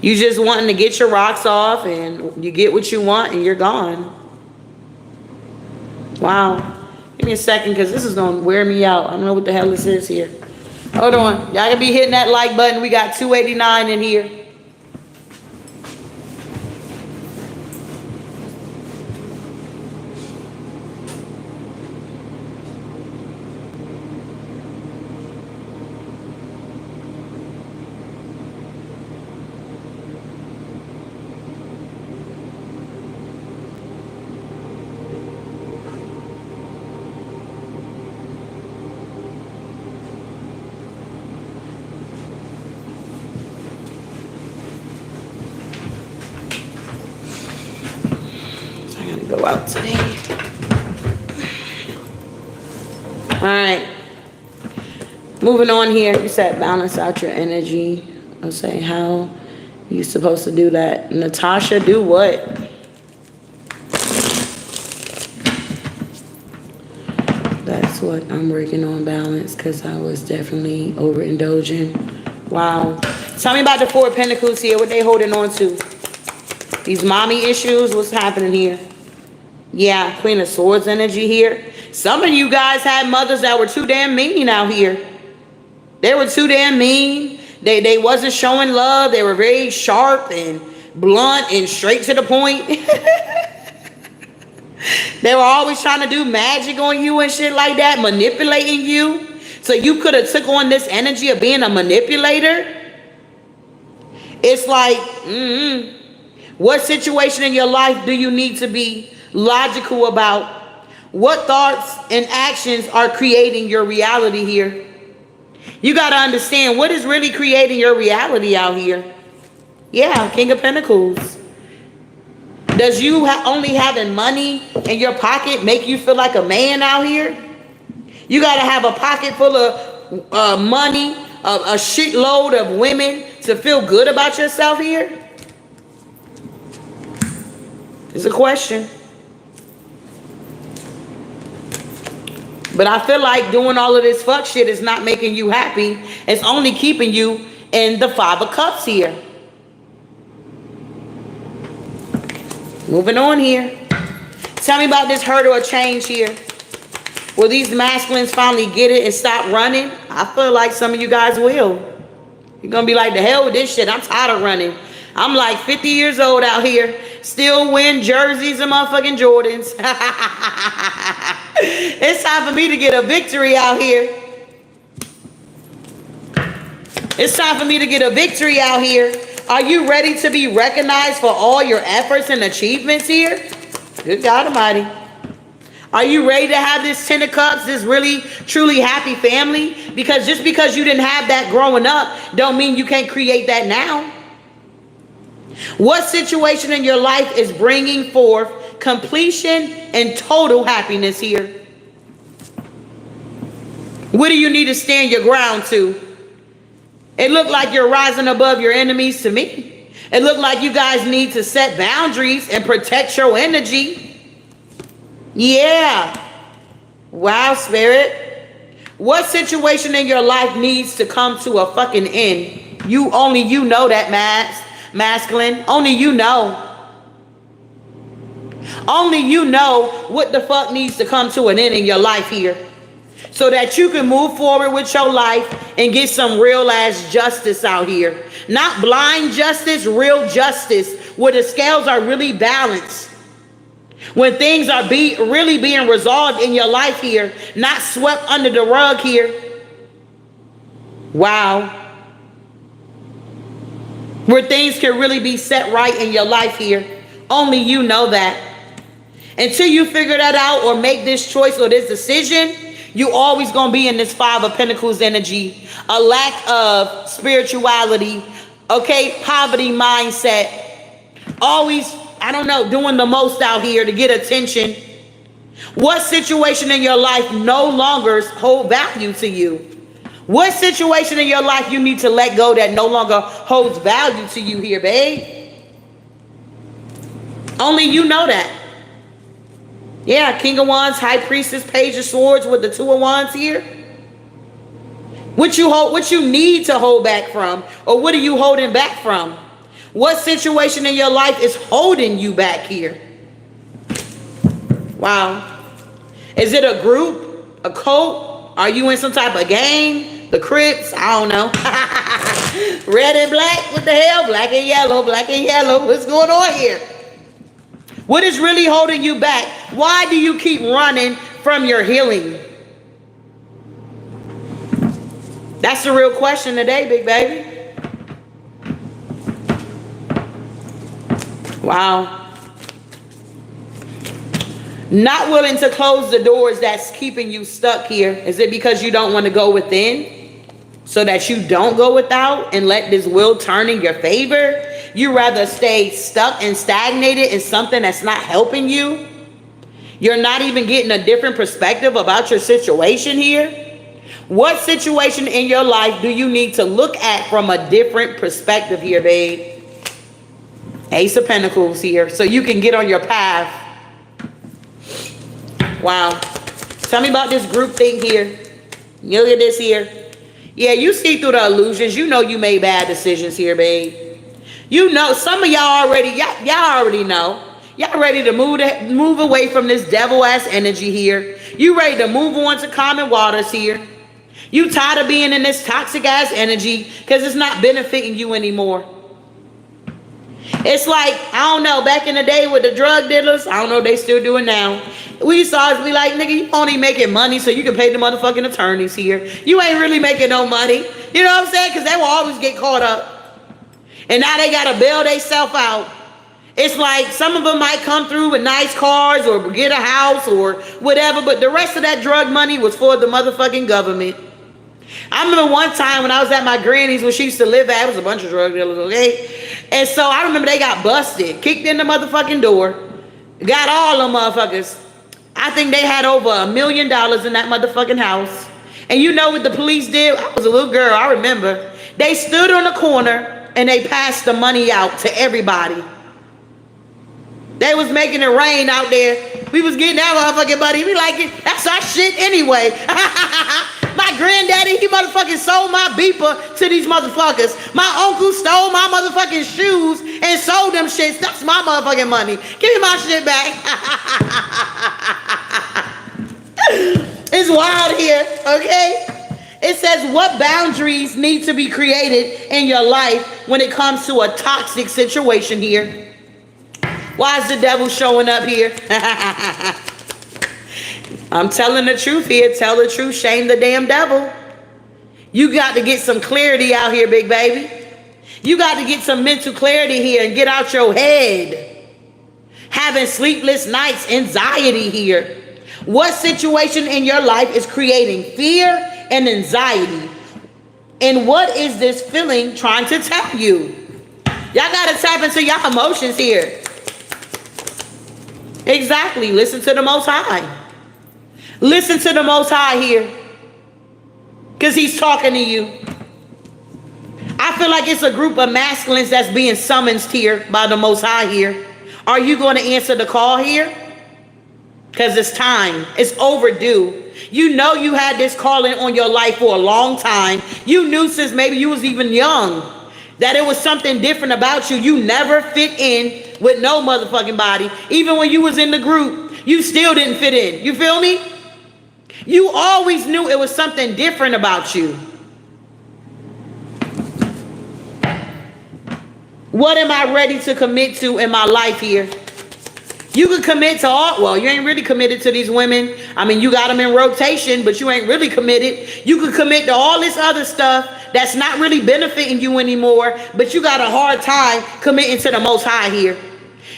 You just wanting to get your rocks off, and you get what you want and you're gone. Wow. Give me a second because this is going to wear me out. I don't know what the hell this is here. Hold on. Y'all going to be hitting that like button. We got 289 in here. go out today. All right. Moving on here. You said balance out your energy. I'll say how you supposed to do that. Natasha, do what? That's what I'm working on, balance, because I was definitely overindulging. Wow. Tell me about the Four of Pentacles here. What they holding on to? These mommy issues. What's happening here? Yeah, Queen of Swords energy here. Some of you guys had mothers that were too damn mean out here. They were too damn mean. They wasn't showing love. They were very sharp and blunt and straight to the point. They were always trying to do magic on you and shit like that, manipulating you. So you could have took on this energy of being a manipulator. It's like, what situation in your life do you need to be logical about? What thoughts and actions are creating your reality here? You got to understand what is really creating your reality out here. Yeah, King of Pentacles. Does you only having money in your pocket make you feel like a man out here? You got to have a pocket full of money, a shitload of women to feel good about yourself here? It's a question. But I feel like doing all of this fuck shit is not making you happy. It's only keeping you in the Five of Cups here. Moving on here. Tell me about this hurt or change here. Will these masculines finally get it and stop running? I feel like some of you guys will. You're going to be like, the hell with this shit. I'm tired of running. I'm like 50 years old out here. Still wearing jerseys and motherfucking Jordans. It's time for me to get a victory out here. It's time for me to get a victory out here. Are you ready to be recognized for all your efforts and achievements here? Good God Almighty. Are you ready to have this 10 of Cups, this really, truly happy family? Because just because you didn't have that growing up, don't mean you can't create that now. What situation in your life is bringing forth completion and total happiness here? What do you need to stand your ground to? It looked like you're rising above your enemies to me. It looked like you guys need to set boundaries and protect your energy. Yeah. Wow, Spirit. What situation in your life needs to come to a fucking end? Only you know that, masculine. Only you know. Only you know what the fuck needs to come to an end in your life here. So that you can move forward with your life and get some real ass justice out here. Not blind justice, real justice, where the scales are really balanced. When things are really being resolved in your life here, not swept under the rug here. Wow. Where things can really be set right in your life here. Only you know that. Until you figure that out or make this choice or this decision, you always going to be in this Five of Pentacles energy. A lack of spirituality. Okay, poverty mindset. Always, I don't know, doing the most out here to get attention. What situation in your life no longer hold value to you? What situation in your life you need to let go that no longer holds value to you here, babe? Only you know that. Yeah, King of Wands, High Priestess, Page of Swords with the Two of Wands here. What you need to hold back from, or what are you holding back from? What situation in your life is holding you back here? Wow. Is it a group, a cult? Are you in some type of gang? The Crips? I don't know. Red and black? What the hell? Black and yellow, black and yellow. What's going on here? What is really holding you back? Why do you keep running from your healing? That's the real question today, big baby. Wow. Not willing to close the doors that's keeping you stuck here. Is it because you don't want to go within? So that you don't go without and let this will turn in your favor? You rather stay stuck and stagnated in something that's not helping you? You're not even getting a different perspective about your situation here. What situation in your life do you need to look at from a different perspective here, babe? Ace of Pentacles here, so you can get on your path. Wow. Tell me about this group thing here. Look at this here. Yeah, you see through the illusions. You know you made bad decisions here, babe. You know, some of y'all already know. Y'all ready to move away from this devil-ass energy here. You ready to move on to common waters here. You tired of being in this toxic-ass energy because it's not benefiting you anymore. It's like, I don't know, back in the day with the drug dealers, I don't know if they still do it now. We used to always be like, nigga, you only making money so you can pay the motherfucking attorneys here. You ain't really making no money. You know what I'm saying? Because they will always get caught up. And now they got to bail themselves out. It's like some of them might come through with nice cars or get a house or whatever, but the rest of that drug money was for the motherfucking government. I remember one time when I was at my granny's where she used to live at, it was a bunch of drug dealers, okay? And so I remember they got busted, kicked in the motherfucking door, got all them motherfuckers. I think they had over $1 million in that motherfucking house. And you know what the police did? I was a little girl, I remember. They stood on the corner and they passed the money out to everybody. They was making it rain out there. We was getting that motherfucking money. We like it. That's our shit anyway. My granddaddy, he motherfucking sold my beeper to these motherfuckers. My uncle stole my motherfucking shoes and sold them shits. That's my motherfucking money. Give me my shit back. It's wild here, okay? It says what boundaries need to be created in your life when it comes to a toxic situation here. Why is the devil showing up here? I'm telling the truth here. Tell the truth. Shame the damn devil. You got to get some clarity out here, big baby. You got to get some mental clarity here and get out your head. Having sleepless nights, anxiety here. What situation in your life is creating fear and anxiety? And what is this feeling trying to tell you? Y'all got to tap into your emotions here. Exactly. Listen to the Most High. Listen to the Most High here. Because he's talking to you. I feel like it's a group of masculines that's being summoned here by the Most High here. Are you going to answer the call here? Because it's time. It's overdue. You know you had this calling on your life for a long time. You knew since maybe you was even young that it was something different about you. You never fit in with no motherfucking body. Even when you was in the group, you still didn't fit in. You feel me? You always knew it was something different about you. What am I ready to commit to in my life here? You could commit to all, well, you ain't really committed to these women. I mean, you got them in rotation, but you ain't really committed. You could commit to all this other stuff that's not really benefiting you anymore, but you got a hard time committing to the Most High here.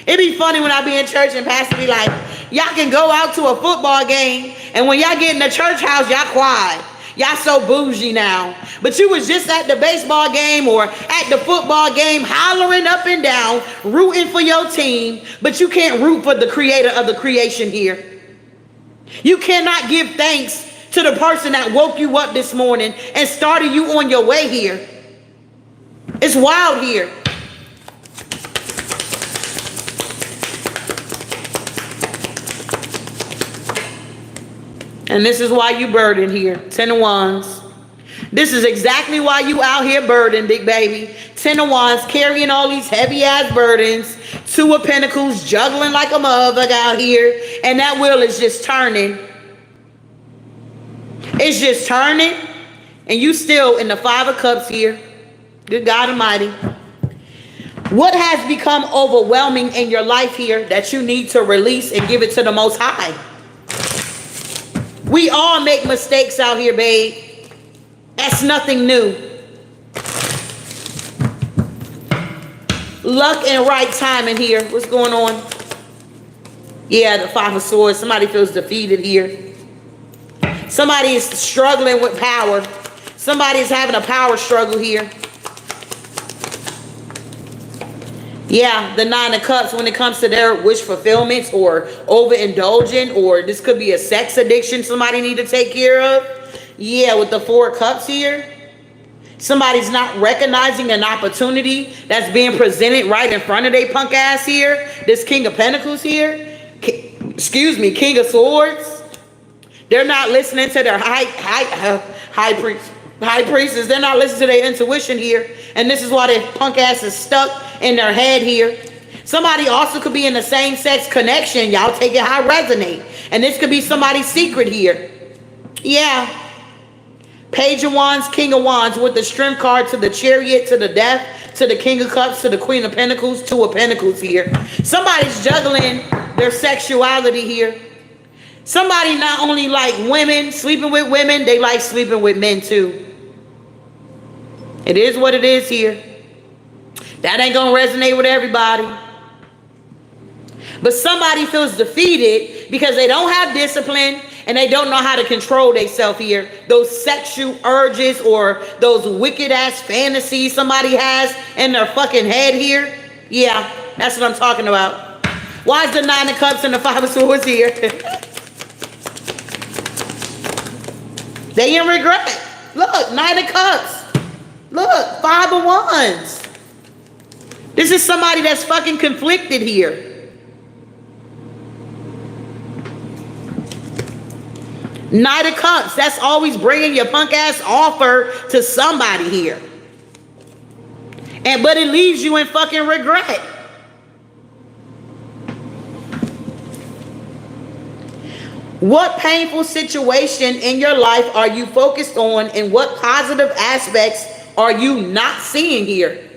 It'd be funny when I be in church and pastor be like, y'all can go out to a football game, and when y'all get in the church house, y'all quiet. Y'all so bougie now. But you was just at the baseball game or at the football game hollering up and down, rooting for your team, but you can't root for the creator of the creation here. You cannot give thanks to the person that woke you up this morning and started you on your way here. It's wild here. And this is why you burdened here. 10 of Wands. This is exactly why you out here burdened, big baby. 10 of Wands, carrying all these heavy ass burdens. 2 of Pentacles, juggling like a motherfucker out here. And that wheel is just turning. It's just turning. And you still in the 5 of Cups here. Good God Almighty. What has become overwhelming in your life here that you need to release and give it to the Most High? We all make mistakes out here, babe. That's nothing new. Luck and right timing here. What's going on? Yeah, the 5 of Swords. Somebody feels defeated here. Somebody is struggling with power. Somebody is having a power struggle here. Yeah, the Nine of Cups when it comes to their wish fulfillments or overindulging, or this could be a sex addiction somebody need to take care of. Yeah, with the Four of Cups here. Somebody's not recognizing an opportunity that's being presented right in front of their punk ass here. This King of Pentacles here. Excuse me, King of Swords. They're not listening to their high priestess. They're not listening to their intuition here. And this is why their punk ass is stuck in their head here. Somebody also could be in the same sex connection. Y'all take it how it resonate. And this could be somebody's secret here. Yeah. Page of Wands, King of Wands with the Strength card to the Chariot, to the Death, to the King of Cups, to the Queen of Pentacles, Two of Pentacles here. Somebody's juggling their sexuality here. Somebody not only like women, sleeping with women, they like sleeping with men too. It is what it is here. That ain't gonna resonate with everybody. But somebody feels defeated because they don't have discipline and they don't know how to control themselves here. Those sexual urges or those wicked ass fantasies somebody has in their fucking head here. Yeah, that's what I'm talking about. Why is the Nine of Cups and the Five of Swords here? They in regret. Look, Nine of Cups. Look, Five of Wands. This is somebody that's fucking conflicted here. Knight of Cups. That's always bringing your punk ass offer to somebody here. But it leaves you in fucking regret. What painful situation in your life are you focused on, and what positive aspects are you not seeing here?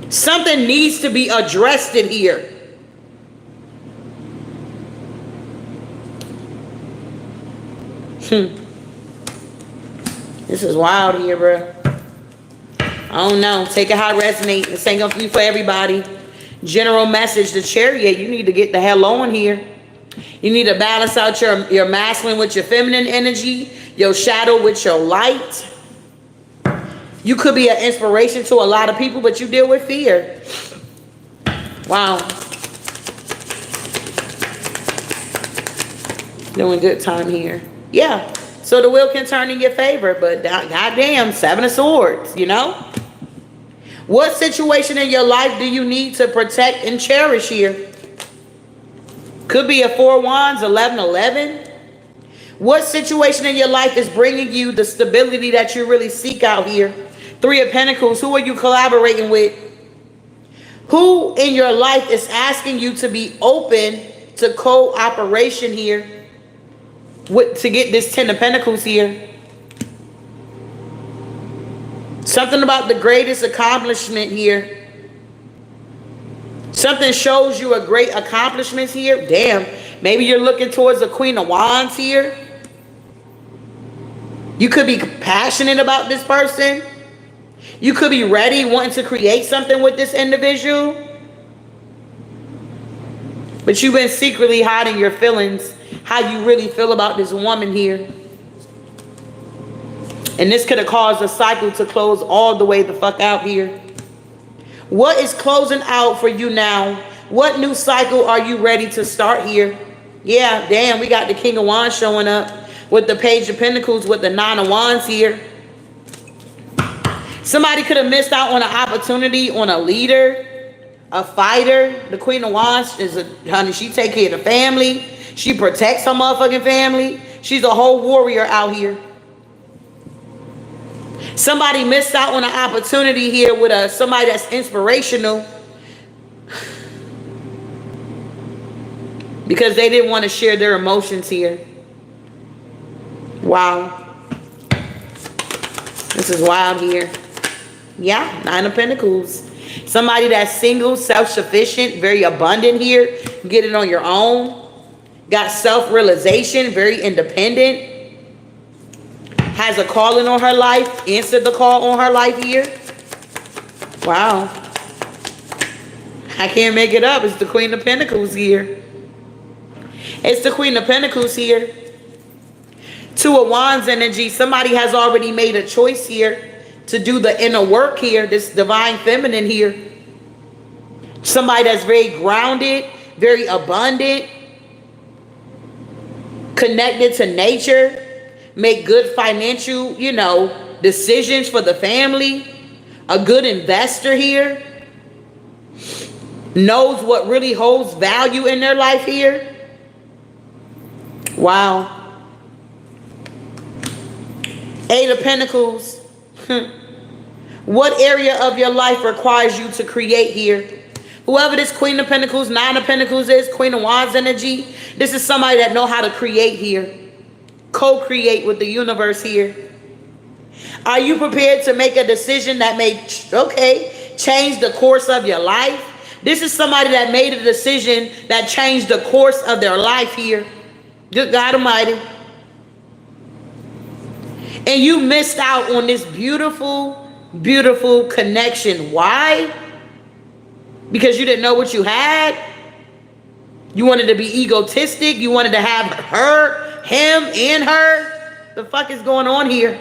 Something needs to be addressed in here. This is wild here, bro. I don't know. Take it how it resonates. This ain't gonna be for everybody. General message, the Chariot. You need to get the hell on here. You need to balance out your masculine with your feminine energy, your shadow with your light. You could be an inspiration to a lot of people, but you deal with fear. Wow. Doing good time here. Yeah. So the wheel can turn in your favor, but goddamn, Seven of Swords, you know? What situation in your life do you need to protect and cherish here? Could be a Four of Wands, 1111. What situation in your life is bringing you the stability that you really seek out here? Three of Pentacles. Who are you collaborating with? Who in your life is asking you to be open to cooperation here? To get this Ten of Pentacles here. Something about the greatest accomplishment here. Something shows you a great accomplishment here. Damn. Maybe you're looking towards the Queen of Wands here. You could be passionate about this person. You could be ready, wanting to create something with this individual. But you've been secretly hiding your feelings, how you really feel about this woman here. And this could have caused a cycle to close all the way the fuck out here. What is closing out for you now? What new cycle are you ready to start here? Yeah, damn, we got the King of Wands showing up with the Page of Pentacles with the Nine of Wands here. Somebody could have missed out on an opportunity on a leader, a fighter. The Queen of Wands is honey, she take care of the family. She protects her motherfucking family. She's a whole warrior out here. Somebody missed out on an opportunity here with somebody that's inspirational because they didn't want to share their emotions here. Wow. This is wild here. Yeah, Nine of Pentacles. Somebody that's single, self-sufficient, very abundant here. Get it on your own. Got self-realization, very independent. Has a calling on her life. Answered the call on her life here. Wow. I can't make it up. It's the Queen of Pentacles here. It's the Queen of Pentacles here. Two of Wands energy. Somebody has already made a choice here to do the inner work here, this divine feminine here. Somebody that's very grounded, very abundant, connected to nature, make good financial, decisions for the family, a good investor here, knows what really holds value in their life here. Wow. 8 of Pentacles. What area of your life requires you to create here? Whoever this Queen of Pentacles, 9 of Pentacles is, Queen of Wands energy, this is somebody that know how to create here. Co-create with the universe here. Are you prepared to make a decision that may, change the course of your life? This is somebody that made a decision that changed the course of their life here. Good God Almighty. And you missed out on this beautiful, beautiful connection. Why? Because you didn't know what you had. You wanted to be egotistic. You wanted to have her, him, and her. The fuck is going on here?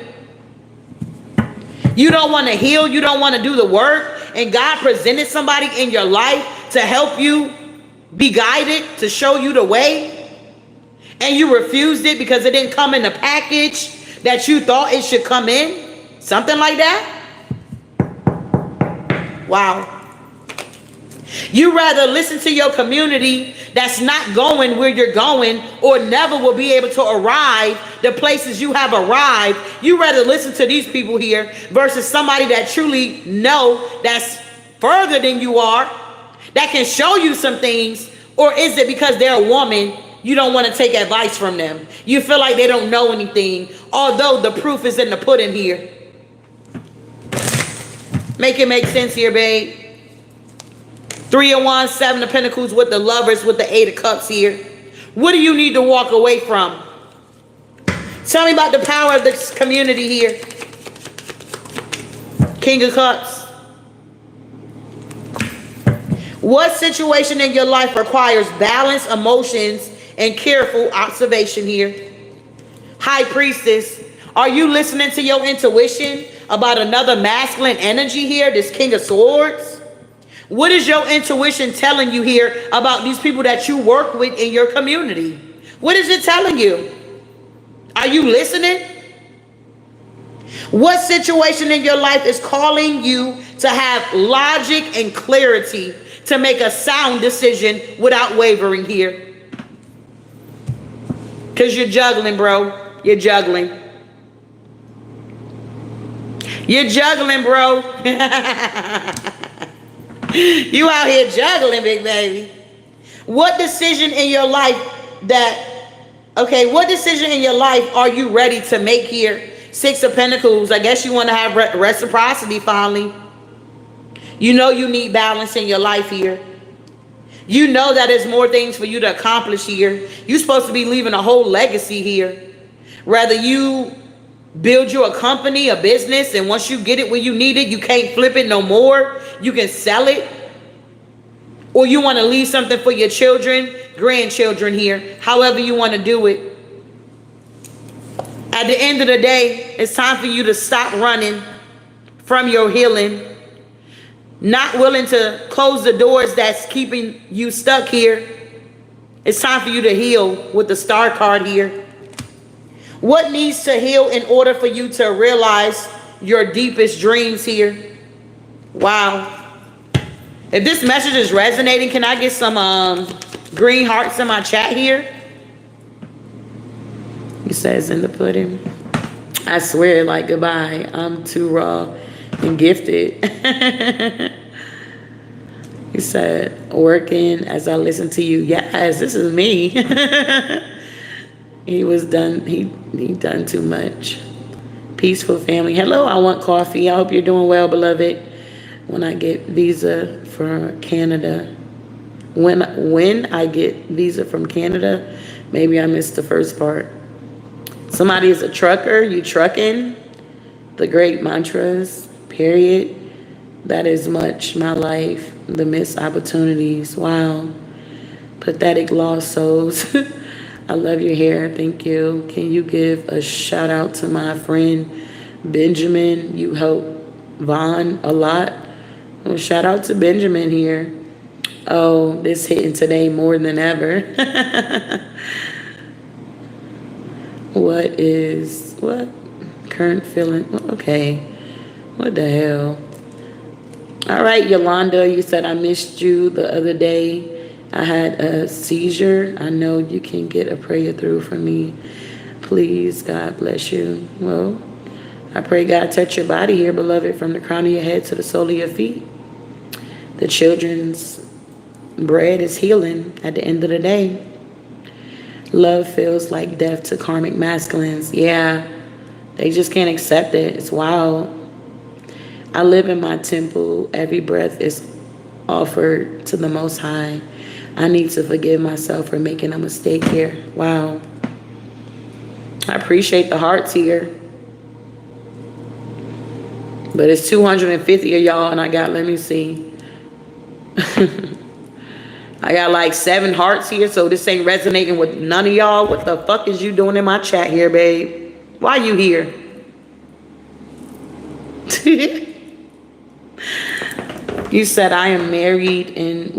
You don't want to heal. You don't want to do the work. And God presented somebody in your life to help you be guided, to show you the way. And you refused it because it didn't come in the package that you thought it should come in. Something like that. Wow. You rather listen to your community that's not going where you're going or never will be able to arrive the places you have arrived. You rather listen to these people here versus somebody that truly know that's further than you are, that can show you some things. Or is it because they're a woman, you don't want to take advice from them? You feel like they don't know anything, although the proof is in the pudding here. Make it make sense here, babe. 3 of Wands, 7 of Pentacles with the Lovers, with the 8 of Cups here. What do you need to walk away from? Tell me about the power of this community here. King of Cups. What situation in your life requires balance, emotions, and careful observation here? High Priestess. Are you listening to your intuition about another masculine energy here, this King of Swords? What is your intuition telling you here about these people that you work with in your community? What is it telling you? Are you listening? What situation in your life is calling you to have logic and clarity to make a sound decision without wavering here? Because you're juggling, bro. You're juggling. You're juggling, bro. You out here juggling, big baby. What decision in your life what decision in your life are you ready to make here? 6 of Pentacles. I guess you want to have reciprocity finally. You know you need balance in your life here. You know that there's more things for you to accomplish here. You're supposed to be leaving a whole legacy here. Rather you build you a company, a business, and once you get it where you need it, you can't flip it no more. You can sell it. Or you want to leave something for your children, grandchildren here, however you want to do it. At the end of the day, it's time for you to stop running from your healing. Not willing to close the doors that's keeping you stuck here. It's time for you to heal with the Star card here. What needs to heal in order for you to realize your deepest dreams here? Wow. If this message is resonating, can I get some green hearts in my chat here? He says in the pudding. I swear, like, goodbye. I'm too raw and gifted. He said, working as I listen to you. Yes, this is me. He done too much. Peaceful family. Hello, I want coffee. I hope you're doing well, beloved. When I get visa for Canada. When I get visa from Canada, maybe I missed the first part. Somebody is a trucker, you trucking. The great mantras, period. That is much my life. The missed opportunities. Wow. Pathetic lost souls. I love your hair. Thank you. Can you give a shout out to my friend Benjamin? You help Vaughn a lot. Well, shout out to Benjamin here. Oh, this hitting today more than ever. What? Current feeling. Okay. What the hell? All right, Yolanda, you said I missed you the other day. I had a seizure. I know you can get a prayer through for me. Please, God bless you. Well, I pray God touch your body here, beloved, from the crown of your head to the sole of your feet. The children's bread is healing at the end of the day. Love feels like death to karmic masculines. Yeah, they just can't accept it. It's wild. I live in my temple. Every breath is offered to the Most High. I need to forgive myself for making a mistake here. Wow. I appreciate the hearts here. But it's 250 of y'all, and I got, let me see. I got like 7 hearts here, so this ain't resonating with none of y'all. What the fuck is you doing in my chat here, babe? Why you here? You said I am married and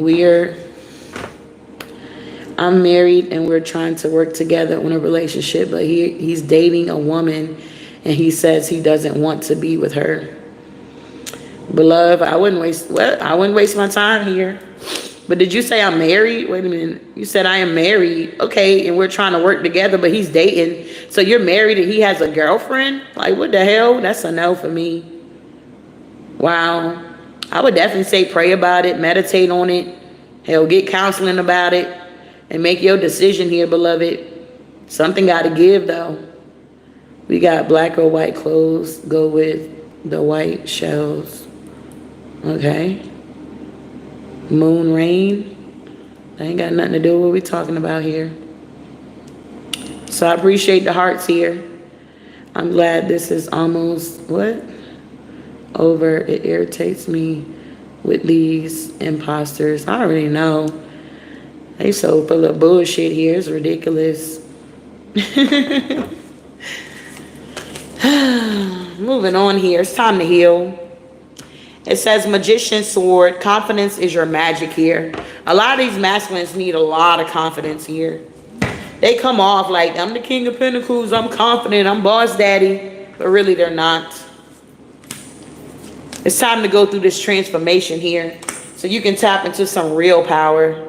I'm married and we're trying to work together on a relationship, but he's dating a woman and he says he doesn't want to be with her. Beloved, I wouldn't waste my time here. But did you say I'm married? Wait a minute. You said I am married. Okay, and we're trying to work together, but he's dating. So you're married and he has a girlfriend? Like, what the hell? That's a no for me. Wow. I would definitely say pray about it, meditate on it. Hell, get counseling about it and make your decision here, beloved. Something got to give, though. We got black or white clothes. Go with the white shells. Okay. Moon rain. That ain't got nothing to do with what we talking about here. So I appreciate the hearts here. I'm glad this is almost, what? Over. It irritates me with these imposters. I already know. They so full of bullshit here. It's ridiculous. Moving on here. It's time to heal. It says magician sword. Confidence is your magic here. A lot of these masculines need a lot of confidence here. They come off like, I'm the king of pentacles. I'm confident. I'm boss daddy. But really they're not. It's time to go through this transformation here so you can tap into some real power.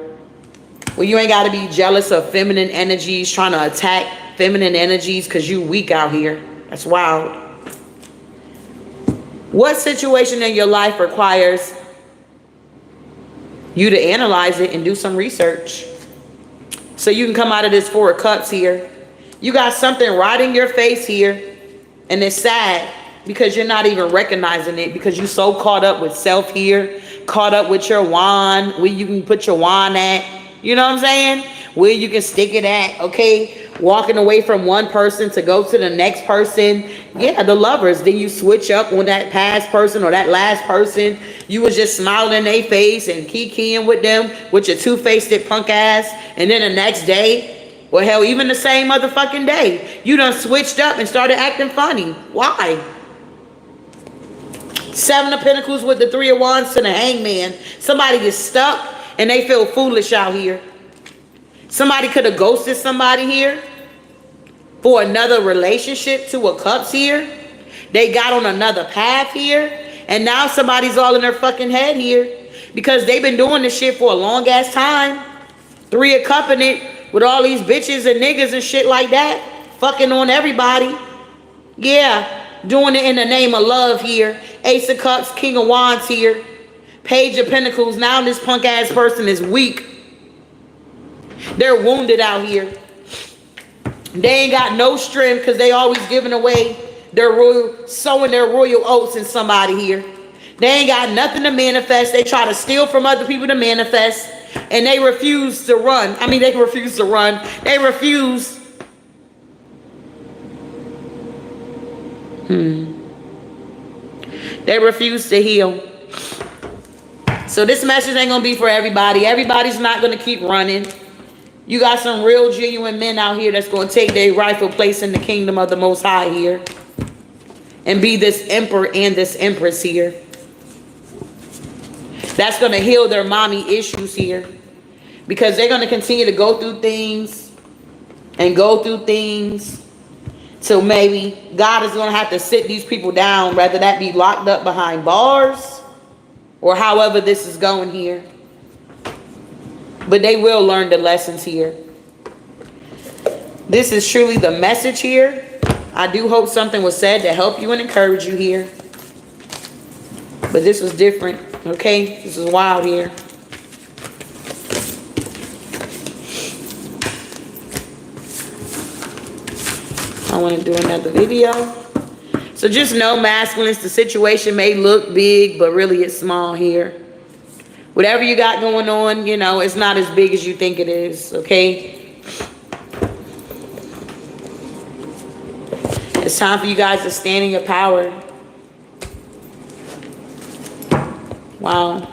Well, you ain't got to be jealous of feminine energies, trying to attack feminine energies because you weak out here. That's wild. What situation in your life requires you to analyze it and do some research so you can come out of this 4 of Cups here? You got something right in your face here, and it's sad because you're not even recognizing it because you're so caught up with self here, caught up with your wand, where you can put your wand at, you know what I'm saying? Where you can stick it at, okay? Walking away from one person to go to the next person. Yeah, the lovers. Then you switch up on that past person or that last person. You was just smiling in their face and kikiing with them with your two-faced punk ass. And then the next day, well, hell, even the same motherfucking day, you done switched up and started acting funny. Why? 7 of Pentacles with the 3 of Wands to the Hangman. Somebody gets stuck and they feel foolish out here. Somebody could have ghosted somebody here for another relationship, 2 of Cups here. They got on another path here. And now somebody's all in their fucking head here because they've been doing this shit for a long ass time. 3 of Cups in it with all these bitches and niggas and shit like that. Fucking on everybody. Yeah, doing it in the name of love here. Ace of Cups, King of Wands here. Page of Pentacles. Now this punk ass person is weak. They're wounded out here. They ain't got no strength because they always giving away their royal, sowing their royal oats in somebody here. They ain't got nothing to manifest. They try to steal from other people to manifest. And they refuse to run. I mean, they refuse to run. They refuse. They refuse to heal. So this message ain't going to be for everybody. Everybody's not going to keep running. You got some real genuine men out here that's going to take their rightful place in the kingdom of the Most High here. and be this emperor and this empress here. That's going to heal their mommy issues here, because they're going to continue to go through things and go through things. So maybe God is going to have to sit these people down, whether that be locked up behind bars or however this is going here. But they will learn the lessons here. This is truly the message here. I do hope something was said to help you and encourage you here. But this was different, okay? This is wild here. I want to do another video. So just know, masculines, the situation may look big, but really it's small here. Whatever you got going on, you know, it's not as big as you think it is, okay? It's time for you guys to stand in your power. Wow.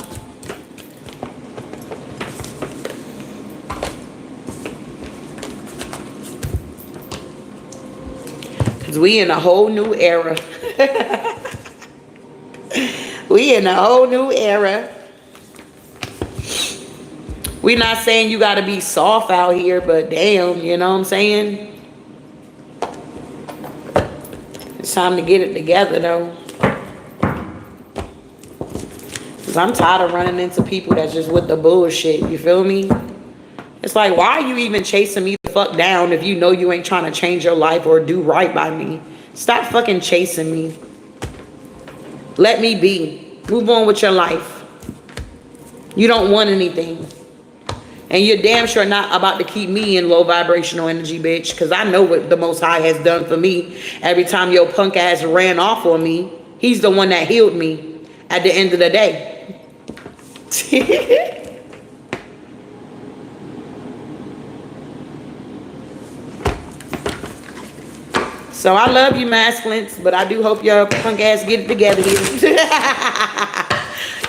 Because we in a whole new era. We in a whole new era. We're not saying you got to be soft out here, but damn, you know what I'm saying? It's time to get it together, though. Because I'm tired of running into people that's just with the bullshit, you feel me? It's like, why are you even chasing me the fuck down if you know you ain't trying to change your life or do right by me? Stop fucking chasing me. Let me be. Move on with your life. You don't want anything. And you're damn sure not about to keep me in low vibrational energy, bitch. Because I know what the Most High has done for me. Every time your punk ass ran off on me, he's the one that healed me at the end of the day. So I love you, masculines. But I do hope your punk ass get it together here.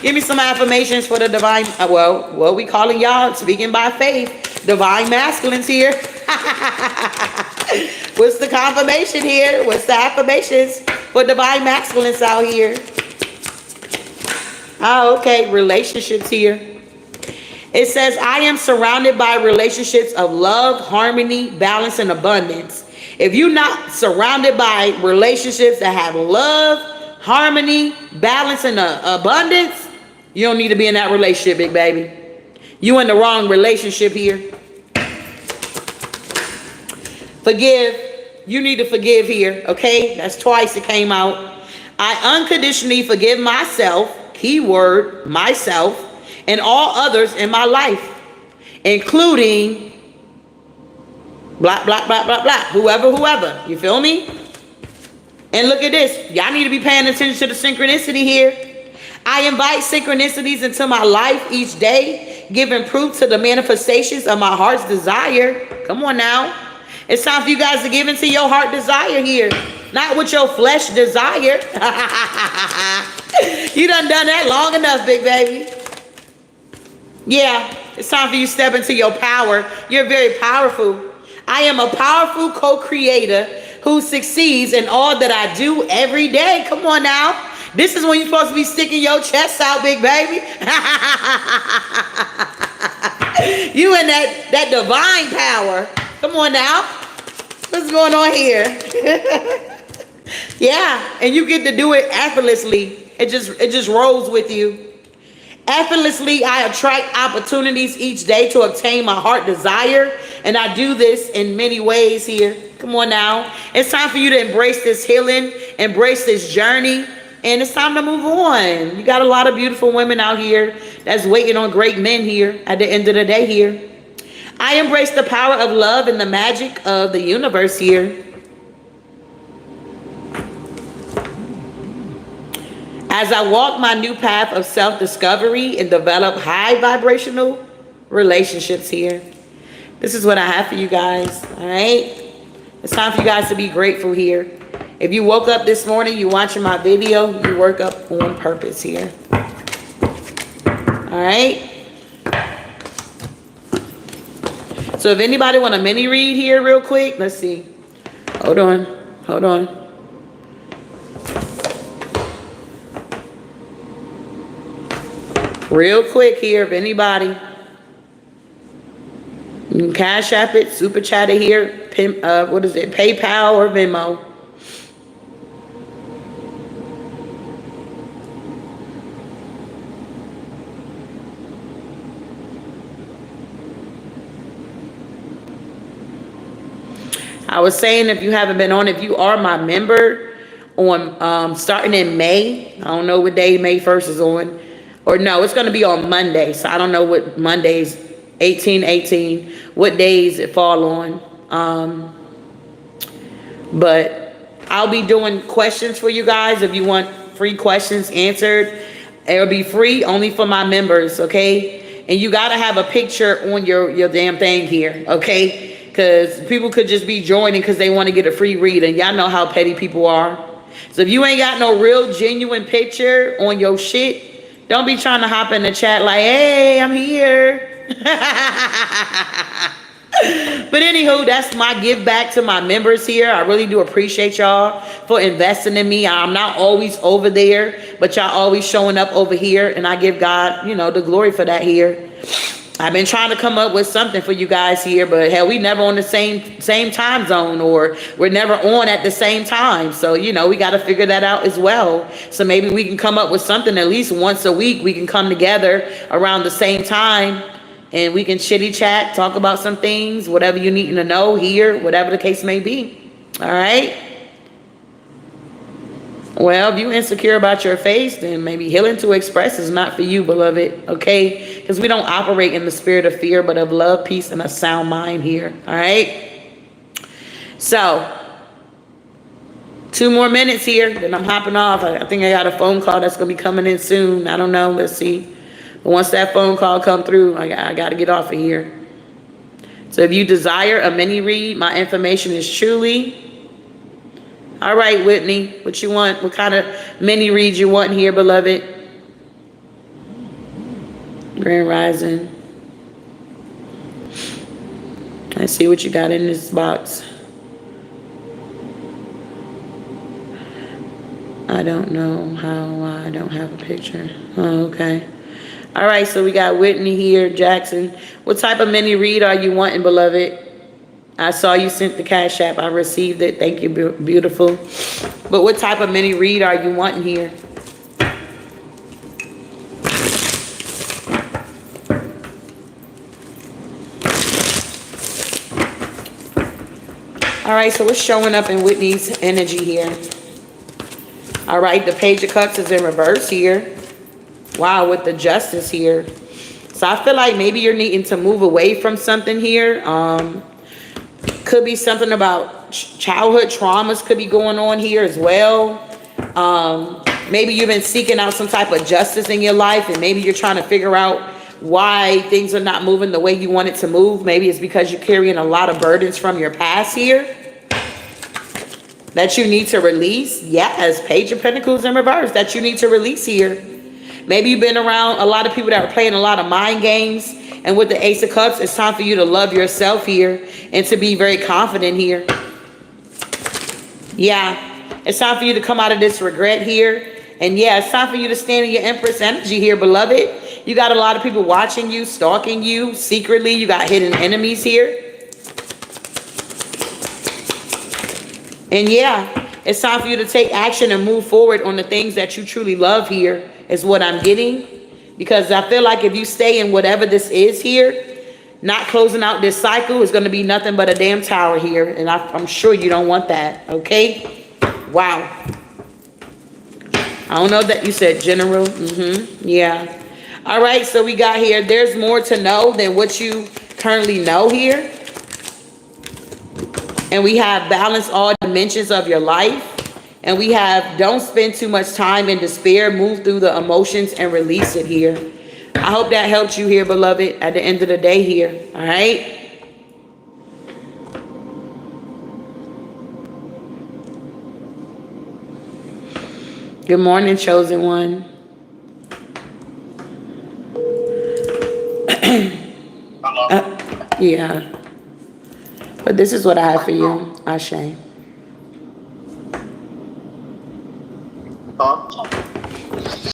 Give me some affirmations for the divine, well, we calling y'all, speaking by faith, divine masculines here. What's the confirmation here? What's the affirmations for divine masculines out here? Oh, okay, relationships here. It says, I am surrounded by relationships of love, harmony, balance, and abundance. If you're not surrounded by relationships that have love, harmony, balance, and abundance, you don't need to be in that relationship, big baby. You in the wrong relationship here. Forgive. You need to forgive here, okay? That's twice it came out. I unconditionally forgive myself, keyword, myself, and all others in my life, including blah, blah, blah, blah, blah, whoever. You feel me? And look at this. Y'all need to be paying attention to the synchronicity here. I invite synchronicities into my life each day, giving proof to the manifestations of my heart's desire. Come on now. It's time for you guys to give into your heart desire here, not what your flesh desire. You done that long enough, big baby. Yeah, it's time for you to step into your power. You're very powerful. I am a powerful co-creator who succeeds in all that I do every day. Come on now. This is when you're supposed to be sticking your chest out, big baby. You in that divine power. Come on now. What's going on here? Yeah, and you get to do it effortlessly. It just rolls with you. Effortlessly, I attract opportunities each day to obtain my heart desire. And I do this in many ways here. Come on now. It's time for you to embrace this healing, embrace this journey. And it's time to move on. You got a lot of beautiful women out here that's waiting on great men here at the end of the day here. I embrace the power of love and the magic of the universe here. As I walk my new path of self-discovery and develop high vibrational relationships here. This is what I have for you guys, all right? It's time for you guys to be grateful here. If you woke up this morning, you watching my video, you woke up on purpose here. All right? So if anybody want a mini read here real quick, let's see. Hold on. Real quick here, if anybody, you can Cash App it, Super Chat it here, what is it, PayPal or Venmo. I was saying, if you haven't been on, if you are my member on starting in May, I don't know what day May 1st is on, or no, it's going to be on Monday. So I don't know what Mondays, 18, what days it fall on. But I'll be doing questions for you guys. If you want free questions answered, it'll be free only for my members, okay? And you got to have a picture on your damn thing here, okay? Because people could just be joining because they want to get a free read, and y'all know how petty people are. So if you ain't got no real genuine picture on your shit, don't be trying to hop in the chat like, hey, I'm here. But anywho, that's my give back to my members here. I really do appreciate y'all for investing in me. I'm not always over there, but y'all always showing up over here, and I give God, you know, the glory for that here. I've been trying to come up with something for you guys here, but hell, we never on the same time zone, or we're never on at the same time. So, you know, we got to figure that out as well. So maybe we can come up with something at least once a week. We can come together around the same time and we can chitty chat, talk about some things, whatever you need to know here, whatever the case may be. All right. Well, if you're insecure about your face, then maybe Healing to Express is not for you, beloved, okay? Because we don't operate in the spirit of fear, but of love, peace, and a sound mind here, all right? So, 2 more minutes here, then I'm hopping off. I think I got a phone call that's going to be coming in soon. I don't know. Let's see. But once that phone call come through, I got to get off of here. So, if you desire a mini read, my information is truly... All right, Whitney, what you want? What kind of mini read you want here, beloved? Grand Rising. Let's see what you got in this box. I don't know how I don't have a picture. Oh, okay. All right, so we got Whitney here, Jackson. What type of mini read are you wanting, beloved? I saw you sent the Cash App. I received it. Thank you, beautiful. But what type of mini read are you wanting here? All right, so what's showing up in Whitney's energy here? All right, the Page of Cups is in reverse here. Wow, with the Justice here. So I feel like maybe you're needing to move away from something here. Could be something about childhood traumas could be going on here as well. Maybe you've been seeking out some type of justice in your life, and maybe you're trying to figure out why things are not moving the way you want it to move. Maybe it's because you're carrying a lot of burdens from your past here that you need to release. Yes, Page of Pentacles in reverse that you need to release here. Maybe you've been around a lot of people that are playing a lot of mind games. And with the Ace of Cups, it's time for you to love yourself here and to be very confident here. Yeah, it's time for you to come out of this regret here. And yeah, it's time for you to stand in your Empress energy here, beloved. You got a lot of people watching you, stalking you secretly. You got hidden enemies here. And yeah, it's time for you to take action and move forward on the things that you truly love here, is what I'm getting. Because I feel like if you stay in whatever this is here, not closing out this cycle is going to be nothing but a damn tower here. And I'm sure you don't want that. Okay? Wow. I don't know that you said general. Yeah. All right. So we got here. There's more to know than what you currently know here. And we have balance all dimensions of your life. And we have don't spend too much time in despair. Move through the emotions and release it here. I hope that helped you here, beloved, at the end of the day here. All right. Good morning, chosen one. Yeah. But this is what I have for you, Ashe.